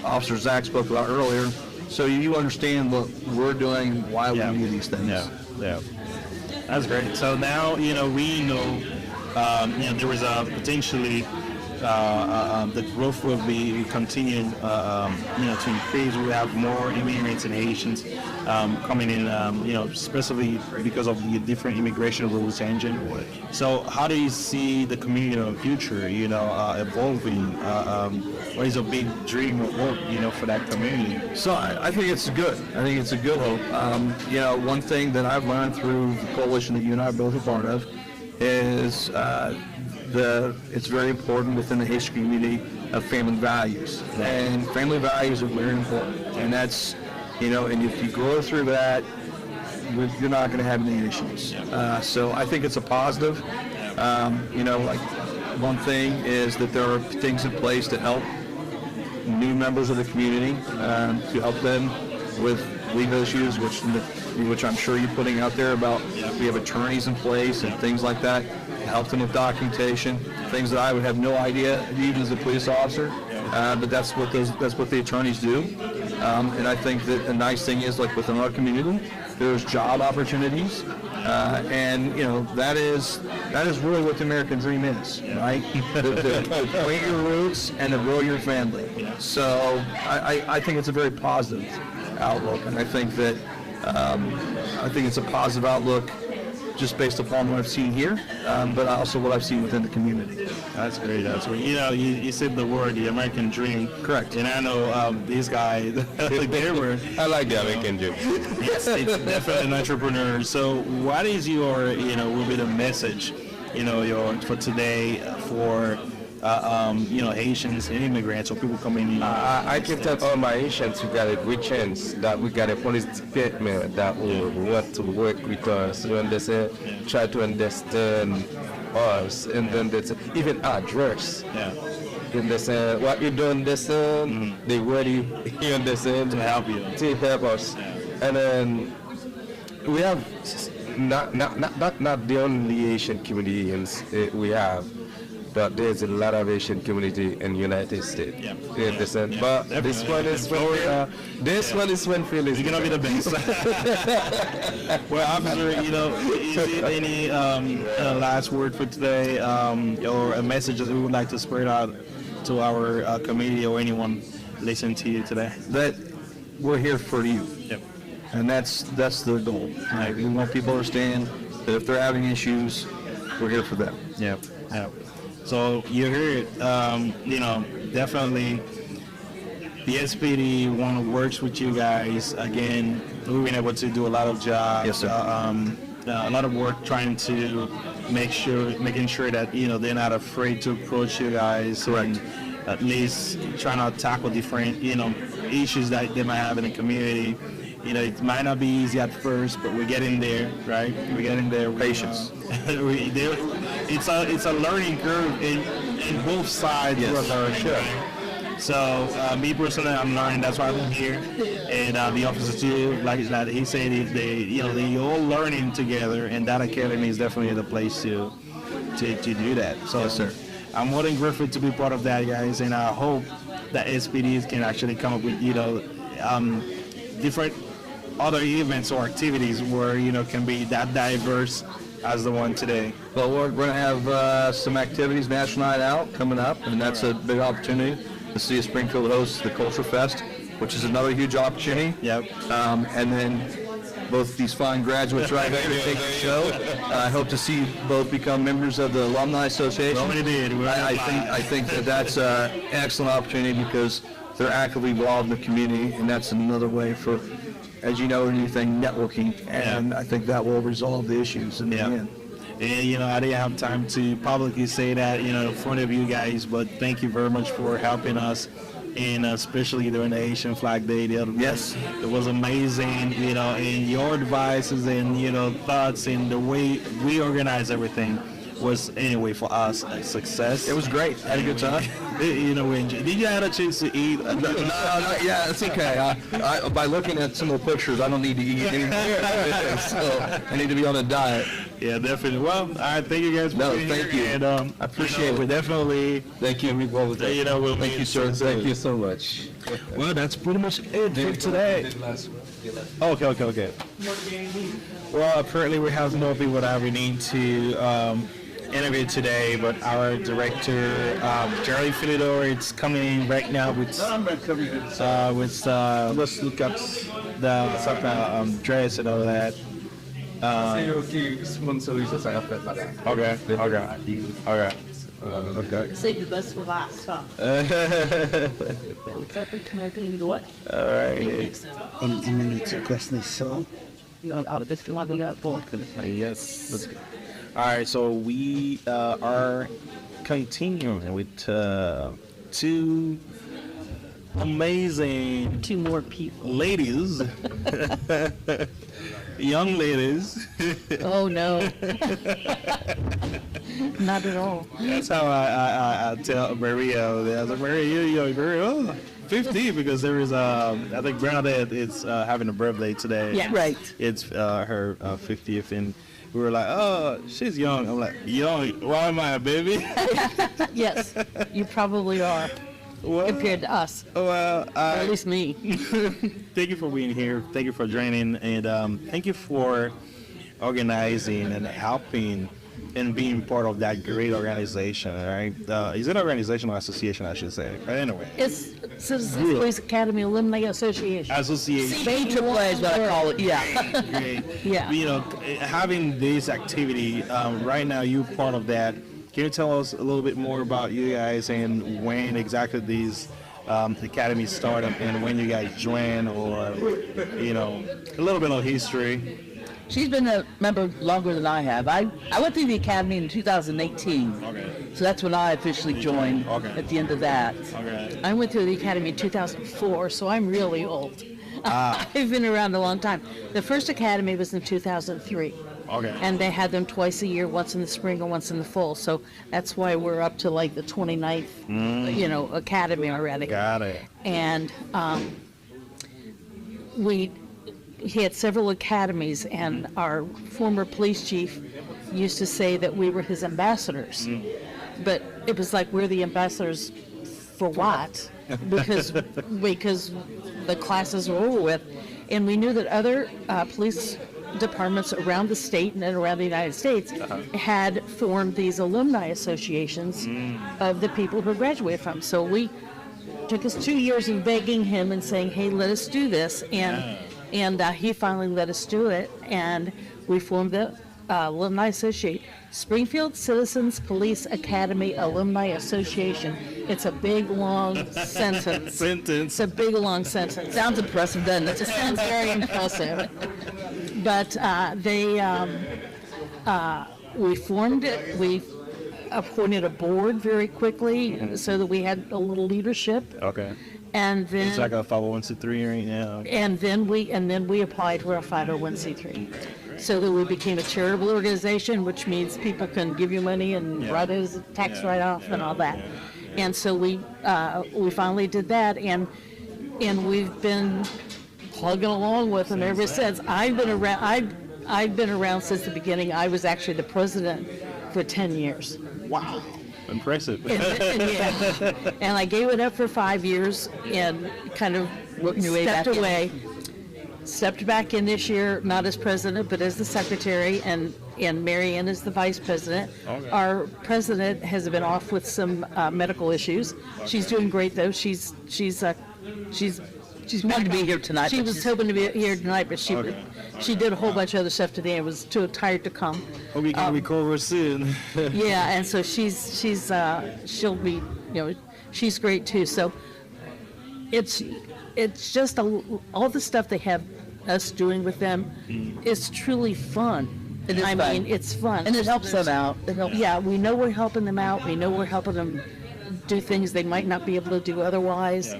Officer Zach spoke about earlier, so you understand what we're doing and why we do these things. That's great. So now, we know, there is potentially the growth will be continuing, to increase. We have more immigrants and Haitians coming in, especially because of the different immigration rules changing. So how do you see the community in the future, evolving? What is a big dream of work, for that community? So I think it's good. I think it's a good hope. One thing that I've learned through the coalition that you and I both are part of is it's very important within the Haitian community of family values. And family values are very important. And that's, and if you go through that, you're not going to have any issues. So I think it's a positive. Like one thing is that there are things in place to help new members of the community, to help them with legal issues, which I'm sure you're putting out there about. We have attorneys in place and things like that to help them with documentation, things that I would have no idea even as a police officer. But that's what the attorneys do. And I think that a nice thing is, like within our community, there's job opportunities, and that is really what the American dream is, right? To plant your roots and to grow your family. So I think it's a very positive outlook, and I think that it's a positive outlook just based upon what I've seen here, but also what I've seen within the community. That's great. That's great. You said the word, the American dream. Correct. And I know these guys, they were. I like the American dream. It's definitely an entrepreneur. So what is your, will be the message, for today for, Haitians and immigrants or people coming in? I can tell all my Haitians we got a great chance that we got a police department that will want to work with us, try to understand us, and then even address. You understand what you don't understand, they ready, you understand, to help you, to help us. And then we have not the only Asian communities we have, but there's a lot of Asian community in the United States. You understand? But this one is Florida. This one is Springfield. It's gonna be the best. Well, officer, is there any last word for today, or a message that we would like to spread out to our community or anyone listening to you today? That we're here for you. And that's the goal. Right? We want people to understand that if they're having issues, we're here for them. So you heard, definitely the SPD works with you guys. Again, we've been able to do a lot of jobs. Yes, sir. A lot of work trying to making sure that, they're not afraid to approach you guys. Correct. And at least trying to tackle different, issues that they might have in the community. It might not be easy at first, but we're getting there, right? We're getting there. Patience. It's a learning curve in both sides of our show. So me personally, I'm learning. That's why I'm here, and the officers too. Like he said, they all learning together, and that academy is definitely the place to do that. So yes, sir. I'm more than grateful to be part of that, guys, and I hope that SPDs can actually come up with different other events or activities where can be that diverse as the one today. Well, we're going to have some activities, National Night Out coming up, and that's a big opportunity. The City of Springfield hosts the Culture Fest, which is another huge opportunity. And then both these fine graduates right here to take the show. I hope to see both become members of the Alumni Association. Well, we did. I think that's an excellent opportunity because they're actively involved in the community, and that's another way for, as you know, anything networking, and I think that will resolve the issues in the end. And, I didn't have time to publicly say that, in front of you guys, but thank you very much for helping us. And especially during the Asian Flag Day the other day. It was amazing, and your advices and, thoughts and the way we organize everything was, anyway, for us, a success. It was great. I had a good time. Did you have a chance to eat? No, yeah, it's okay. By looking at some of the pictures, I don't need to eat anymore. So I need to be on a diet. Yeah, definitely. Well, all right, thank you guys for being thank here. you. And, I appreciate it. We definitely. Thank you. We'll thank you, sir. Thank you so much. Well, that's pretty much it for today. Okay. Well, apparently we have more people that we need to interview today, but our director, Jerry Filidor, is coming in right now with let's look up the dress and all that. Okay. Save the best for last, huh? All right. Yes. Let's go. All right. So we are continuing with two amazing more people, ladies. Young ladies. Oh no. Not at all. That's how I tell Maria. I was like, Maria, you're 50 because there is I think Bernadette is having a birthday today. Yeah, right. It's her 50th, and we were like, oh, she's young. I'm like, young? Why am I a baby? Yes, you probably are. Compared to us. Well, or at least me. Thank you for being here. Thank you for joining, and thank you for organizing and helping and being part of that great organization. Right? Is it an organization or association, I should say? But anyway, it's Citizens Police Academy Alumni Association. Association. CAAA is what I call it. Yeah. Great. Yeah. Having this activity right now, you're part of that. Can you tell us a little bit more about you guys and when exactly these academies started and when you guys joined, or a little bit of history? She's been a member longer than I have. I went through the academy in 2018. Okay. So that's when I officially joined at the end of that. Okay. I went through the academy in 2004, so I'm really old. I've been around a long time. The first academy was in 2003. Okay. And they had them twice a year, once in the spring and once in the fall. So that's why we're up to like the 29th, academy already. Got it. And he had several academies, and our former police chief used to say that we were his ambassadors. But it was like, we're the ambassadors for what? Because the classes were over with. And we knew that other police departments around the state and around the United States had formed these alumni associations of the people who graduated from. So we took us 2 years of begging him and saying, hey, let us do this. And he finally let us do it. And we formed the Alumni Association. Springfield Citizens Police Academy Alumni Association. It's a big, long sentence. It's a big, long sentence. Sounds impressive, doesn't it? It sounds very impressive. But we formed it. We appointed a board very quickly so that we had a little leadership. Okay. And then it's like a 501c3 right now. And then we applied for a 501c3. So that we became a charitable organization, which means people can give you money and write it as a tax write-off and all that. And so we finally did that, and we've been plugging along with them ever since. I've been around since the beginning. I was actually the president for 10 years. Wow. Impressive. And I gave it up for 5 years and kind of stepped back in this year, not as president, but as the secretary, and Mary Ann is the vice president. Okay. Our president has been off with some medical issues. Okay. She's doing great though. She's wanted to be here tonight. She was hoping to be here tonight, but she did a whole bunch of other stuff today and was too tired to come. Hope you can recover soon. Yeah, and so she'll be, she's great too. So it's just all the stuff they have us doing with them is truly fun. It is I fun. mean, it's fun. And it helps them out. It helps. Yeah, we know we're helping them out. We know we're helping them do things they might not be able to do otherwise.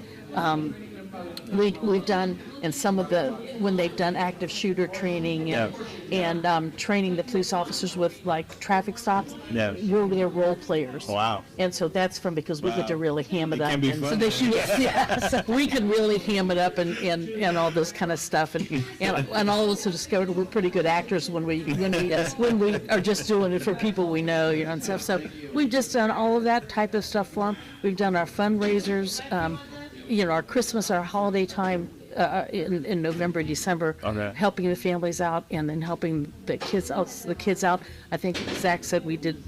We've done, and some of the, when they've done active shooter training and training the police officers with like traffic stops, we're their role players. Wow. And so that's fun because we get to really ham it up. can be And fun. so they shoot, so we can really ham it up and all this kind of stuff. And all of us have discovered we're pretty good actors when we are just doing it for people we know, and stuff. So we've just done all of that type of stuff for them. We've done our fundraisers. Our Christmas, our holiday time in November, December, helping the families out and then helping the kids out. I think Zach said we did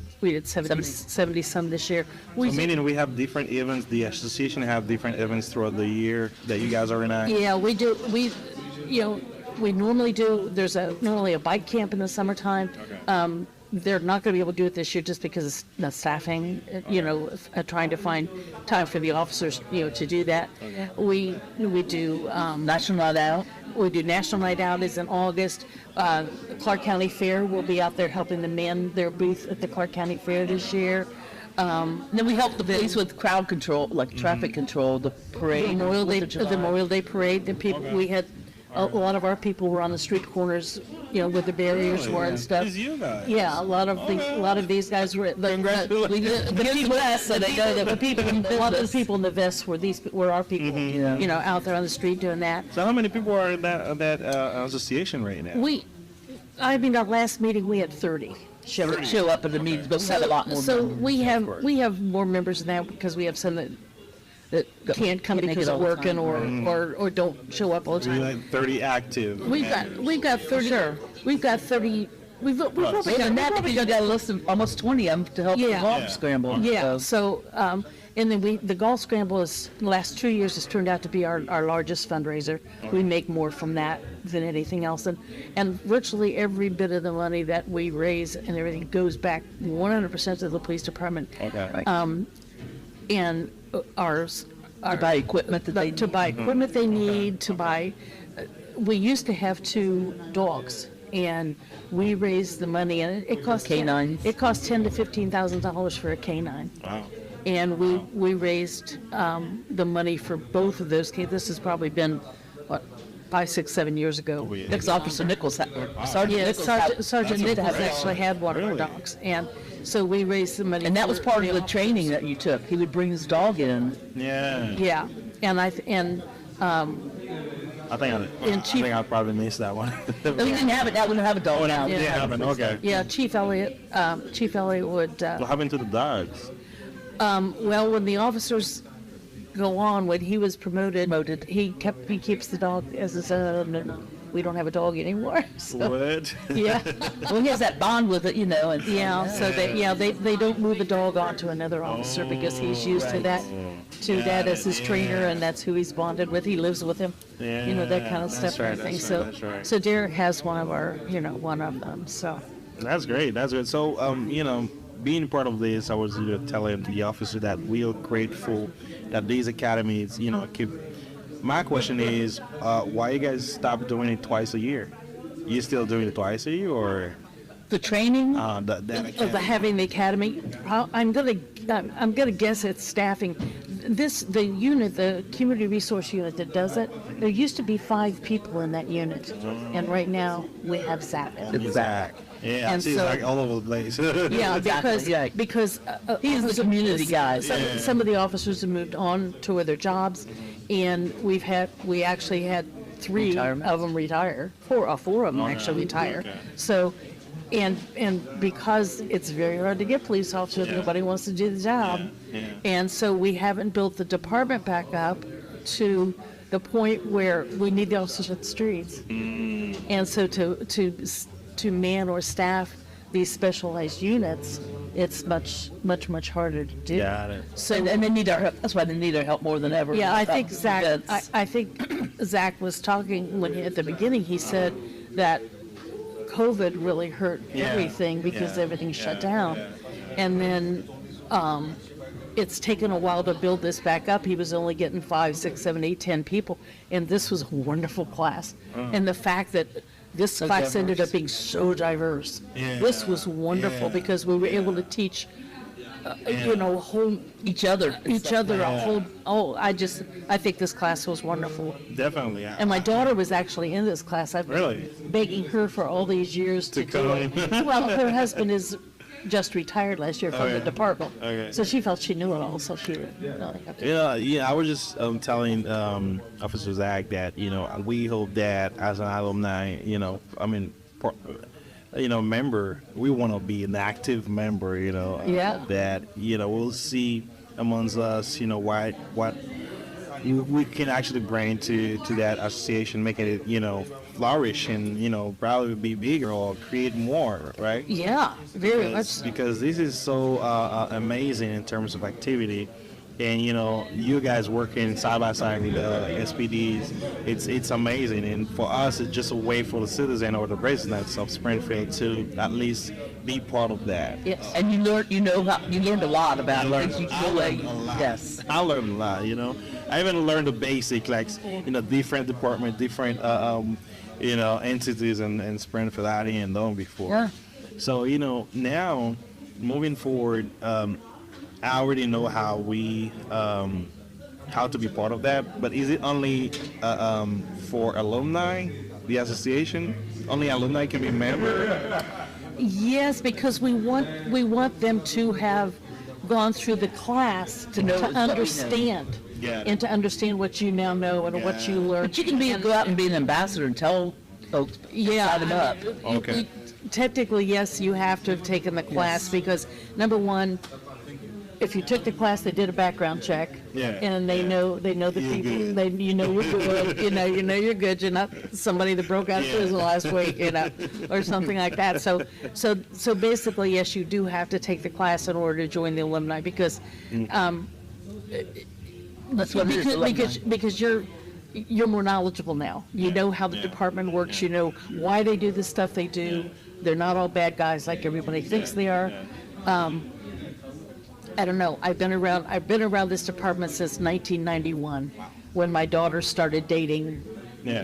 70 some this year. Meaning we have different events, the association have different events throughout the year that you guys organize? Yeah, we do. We normally do, there's normally a bike camp in the summertime. They're not going to be able to do it this year just because of the staffing, trying to find time for the officers, to do that. We do National Night Out. We do National Night Out is in August. Clark County Fair will be out there helping them man their booth at the Clark County Fair this year. Then we help the police with crowd control, like traffic control, the parade. The Memorial Day parade. The people we had. A lot of our people were on the street corners, with the barriers were and stuff. It's you guys. Yeah, a lot of these guys were. The people in the vests were our people. Out there on the street doing that. So how many people are in that association right now? Our last meeting we had 30. Show up at the meetings, but we have a lot more. So we have more members than that because we have some that can't come because they're working or don't show up all the time. Like 30 active. We've got 30. Sure. We've got 30. We've probably got that because you got a list of almost 20 of them to help the golf scramble. Yeah. So and then the golf scramble the last 2 years has turned out to be our largest fundraiser. We make more from that than anything else, and virtually every bit of the money that we raise and everything goes back 100% to the police department. Okay. And to buy equipment equipment they need, to buy. We used to have 2 dogs, and we raised the money, and it cost canines. It cost $10,000 to $15,000 for a canine. Wow. And we raised the money for both of those. This has probably been 5, 6, 7 years ago. Next Officer Nichols, Sergeant Nichols actually had one of our dogs, and so we raised the money. And that was part of the training that you took. He would bring his dog in. Yeah. Yeah, I think I probably missed that one. We didn't have it. That we didn't have a dog now. Okay. Yeah, Chief Elliott would. What happened to the dogs? Well, when the officers go on, when he was promoted, he keeps the dog as his own, and we don't have a dog anymore. So, What? yeah. Well, he has that bond with it, and So they don't move the dog on to another officer because he's used to that as his trainer, and that's who he's bonded with. He lives with him, that kind of stuff. Right, and everything. that's right. So Derek has one of our, one of them. So That's great. So, being part of this, I was telling the officer that we are grateful that these academies, keep. My question is, why you guys stop doing it twice a year? You still doing it twice a year, or the training of having the academy? I'm gonna guess it's staffing. The unit, the community resource unit that does it, there used to be 5 people in that unit, and right now we have Zach. Zach. Yeah, and she's so, like all over the place. Yeah, because he's the community guy. Some of the officers have moved on to other jobs, and we actually had 3 of them retire. 4 of them actually retire. Okay. So, and because it's very hard to get police officers, nobody wants to do the job, and so we haven't built the department back up to the point where we need the officers at the streets, and so to man or staff these specialized units, it's much harder to do. Got it. So and they need our help. That's why they need our help more than ever. Yeah, I think Zach. I think Zach was talking at the beginning. He said that COVID really hurt everything because everything shut down, and then it's taken a while to build this back up. He was only getting 5, 6, 7, 8, 10 people, and this was a wonderful class. And the fact that this So class ended diverse. up being so diverse. Yeah. This was wonderful Yeah. because we were able to teach, you know, whole Each other. a whole. Oh, I think this class was wonderful. Definitely. And my daughter was actually in this class. I've been Really? begging her for all these years to do come it. in. Well, her husband is just retired last year from the Okay. department, Okay. so she felt she knew it all. So she really got to. Yeah, I was just telling Officer Zach that, we hope that as an alumni, member, we want to be an active member, Yeah. that, we'll see amongst us, what we can actually bring to that association, making it, flourish and, probably be bigger or create more, right? Yeah, very much. Because this is so amazing in terms of activity, and you guys working side by side with SPDs, it's amazing. And for us, it's just a way for the citizen or the residents of Springfield to at least be part of that. Yes, and you learned a lot about it. I learned a lot. Yes. I learned a lot. I even learned the basic, like different department, different entities in Springfield I didn't know before. Yeah. So now moving forward, I already know how to be part of that. But is it only for alumni, the association? Only alumni can be a member? Yes, because we want them to have gone through the class to understand. Yeah. And to understand what you now know and what you learned. But you can go out and be an ambassador and tell folks, sign them up. Okay. Technically, yes, you have to have taken the class because, number one, if you took the class, they did a background check. Yeah. And they know the You're people. good. You're good. you know you're good. You're not somebody that broke out of prison last week, or something like that. So basically, yes, you do have to take the class in order to join the alumni because, That's what it is, alumni. because you're more knowledgeable now. You know how the department works. You know why they do the stuff they do. They're not all bad guys like everybody thinks they are. I don't know. I've been around this department since 1991, when my daughter started dating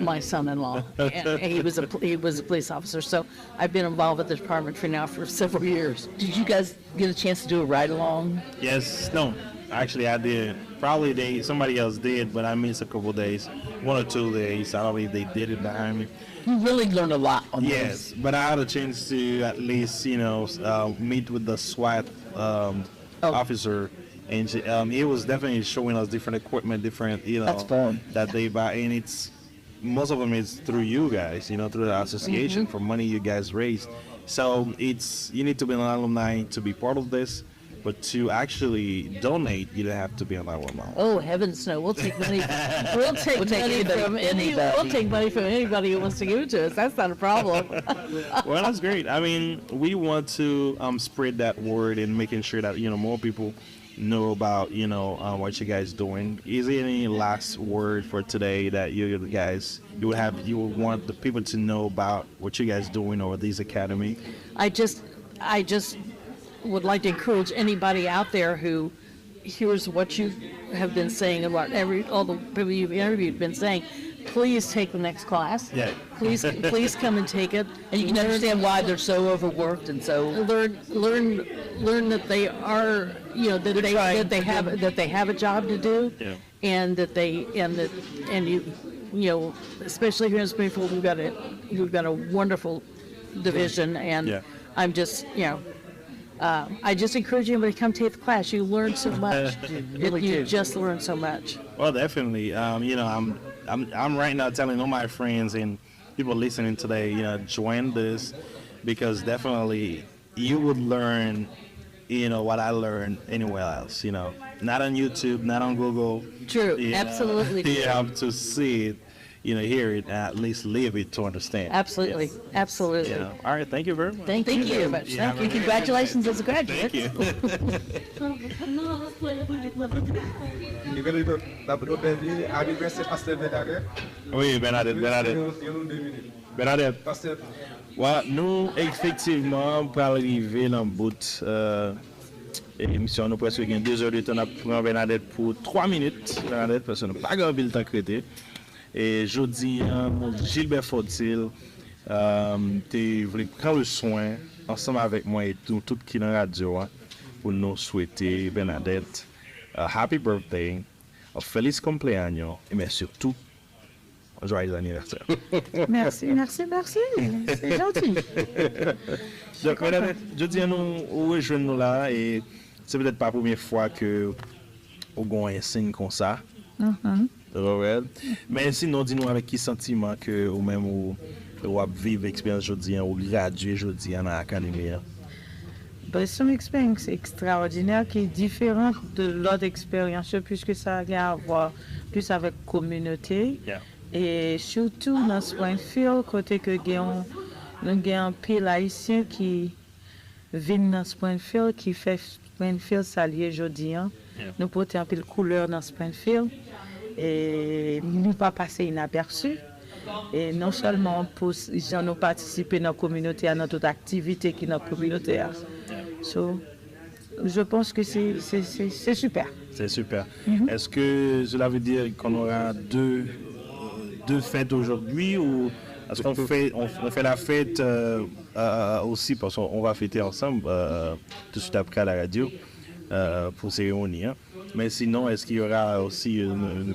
my son-in-law. And he was a police officer. So I've been involved with the department for several years. Did you guys get a chance to do a ride-along? Yes. No. Actually, I did. Probably somebody else did, but I missed a couple days, 1 or 2 days. I don't believe they did it behind me. You really learned a lot on Yes, but I had a chance to at least, meet with the SWAT officer, and it was definitely showing us different equipment, different, That's fun. that they buy, and most of them is through you guys, through the association for money you guys raise. So you need to be an alumni to be part of this. But to actually donate, you don't have to be an alumni. Oh, heavens no! We'll take money. We'll take money from anybody. We'll take money from anybody who wants to give it to us. That's not a problem. Well, that's great. I mean, we want to spread that word and making sure that more people know about what you guys doing. Is there any last word for today that you would want the people to know about what you guys doing or this academy? I just would like to encourage anybody out there who hears what you have been saying about all the people you've interviewed been saying. Please take the next class. Yeah. Please come and take it, And you can understand why they're so overworked and so learn that they are that they have a job to do, and you especially here in Springfield we've got a wonderful division, and I'm just I just encourage you to come take the class. You learn so much. You just learn so much. Well, definitely. I'm right now telling all my friends and people listening today, join this, because definitely you would learn, what I learned anywhere else. Not on YouTube, not on Google. True, absolutely. You have to see it, hear it, and at least live it to understand. Absolutely, Yes. absolutely. All right, thank you very much. Thank you very much. Yeah, Thank you. Congratulations as a Thank graduate. you. Oui, Bernadette. Ouais, nous, effectivement, pour arriver dans le bout émission, nous presque 2 heures de temps pour Bernadette pour 3 minutes, Bernadette, parce que nous n'avons pas grand le temps créé. Et jeudi, Gilbert Fortil, tu voulais prendre le soin, ensemble avec moi et tout qui est dans la radio, hein, pour nous souhaiter, Bernadette, happy birthday, un feliz cumpleaños, mais surtout, un joyeux anniversaire. Merci. C'est gentil. Donc, Bernadette, je dis à nous, rejoindre nous là, et c'est peut-être pas la première fois que on a un signe comme ça. Mais sinon, dis-nous avec quel sentiment que ou même ou vivre l'expérience aujourd'hui, ou graduer aujourd'hui dans l'académie. C'est une expérience extraordinaire qui est différente de l'autre expérience, puisque ça a à voir plus avec la communauté. Et surtout dans Springfield, côté que nous avons un pile haïtien qui vit dans Springfield, qui fait Springfield s'allier aujourd'hui. Nous portons un peu de couleur dans Springfield et nous pas passer inaperçu. Et non seulement pour nous participer dans la communauté, à notre activité qui est dans la communauté. So, je pense que c'est super. C'est super. Est-ce que cela veut dire qu'on aura deux fêtes aujourd'hui ou est-ce qu'on fait la fête aussi parce qu'on va fêter ensemble tout de suite après à la radio pour cérémonie. Hein? Mais sinon, est-ce qu'il y aura aussi une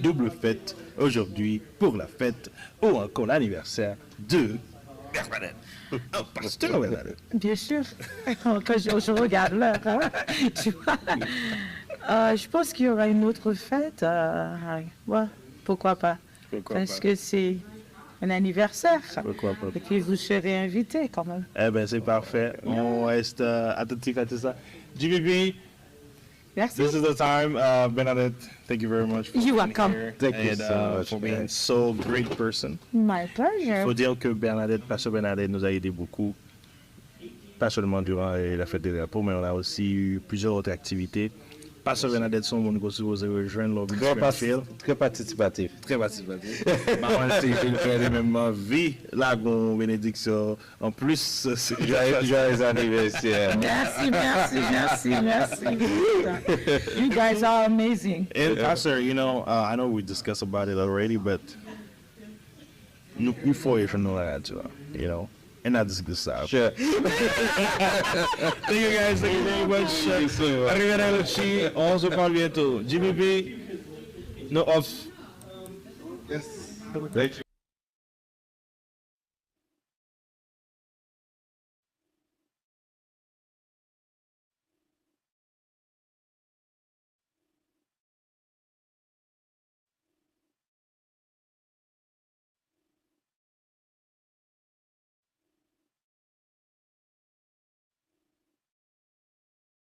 double fête aujourd'hui pour la fête ou encore l'anniversaire de Bernadette? Oh, pasteur Bernadette. Bien sûr. Quand je regarde l'heure, hein, tu vois. Je pense qu'il y aura une autre fête. Ouais, pourquoi pas? Parce que c'est un anniversaire. Pourquoi pas? Et puis vous serez invités quand même. Eh bien, c'est parfait. On reste attentif à tout ça. GBB, merci. This is the time. Bernadette, thank you very much for You're welcome. here. Thank you so much, for being so great person. My pleasure. Il faut dire que Pasteur Bernadette nous a aidé beaucoup, pas seulement durant la fête des drapeaux, mais on a aussi eu plusieurs autres activités. Pasteur Bernadette, son monde que vous avez rejoindre lors du Springfield. Très participatif. Très participatif. Maman, c'est une même vie, là, une bénédiction. En plus, c'est joyeux anniversaire. Merci. You guys are amazing. And Pastor, I know we discussed about it already, but il faut échanger la radio, and that's good stuff. Sure. Thank you guys, thank you very much. Arrivederci, on se parle bientôt. GBB, no off. Yes. Thank you.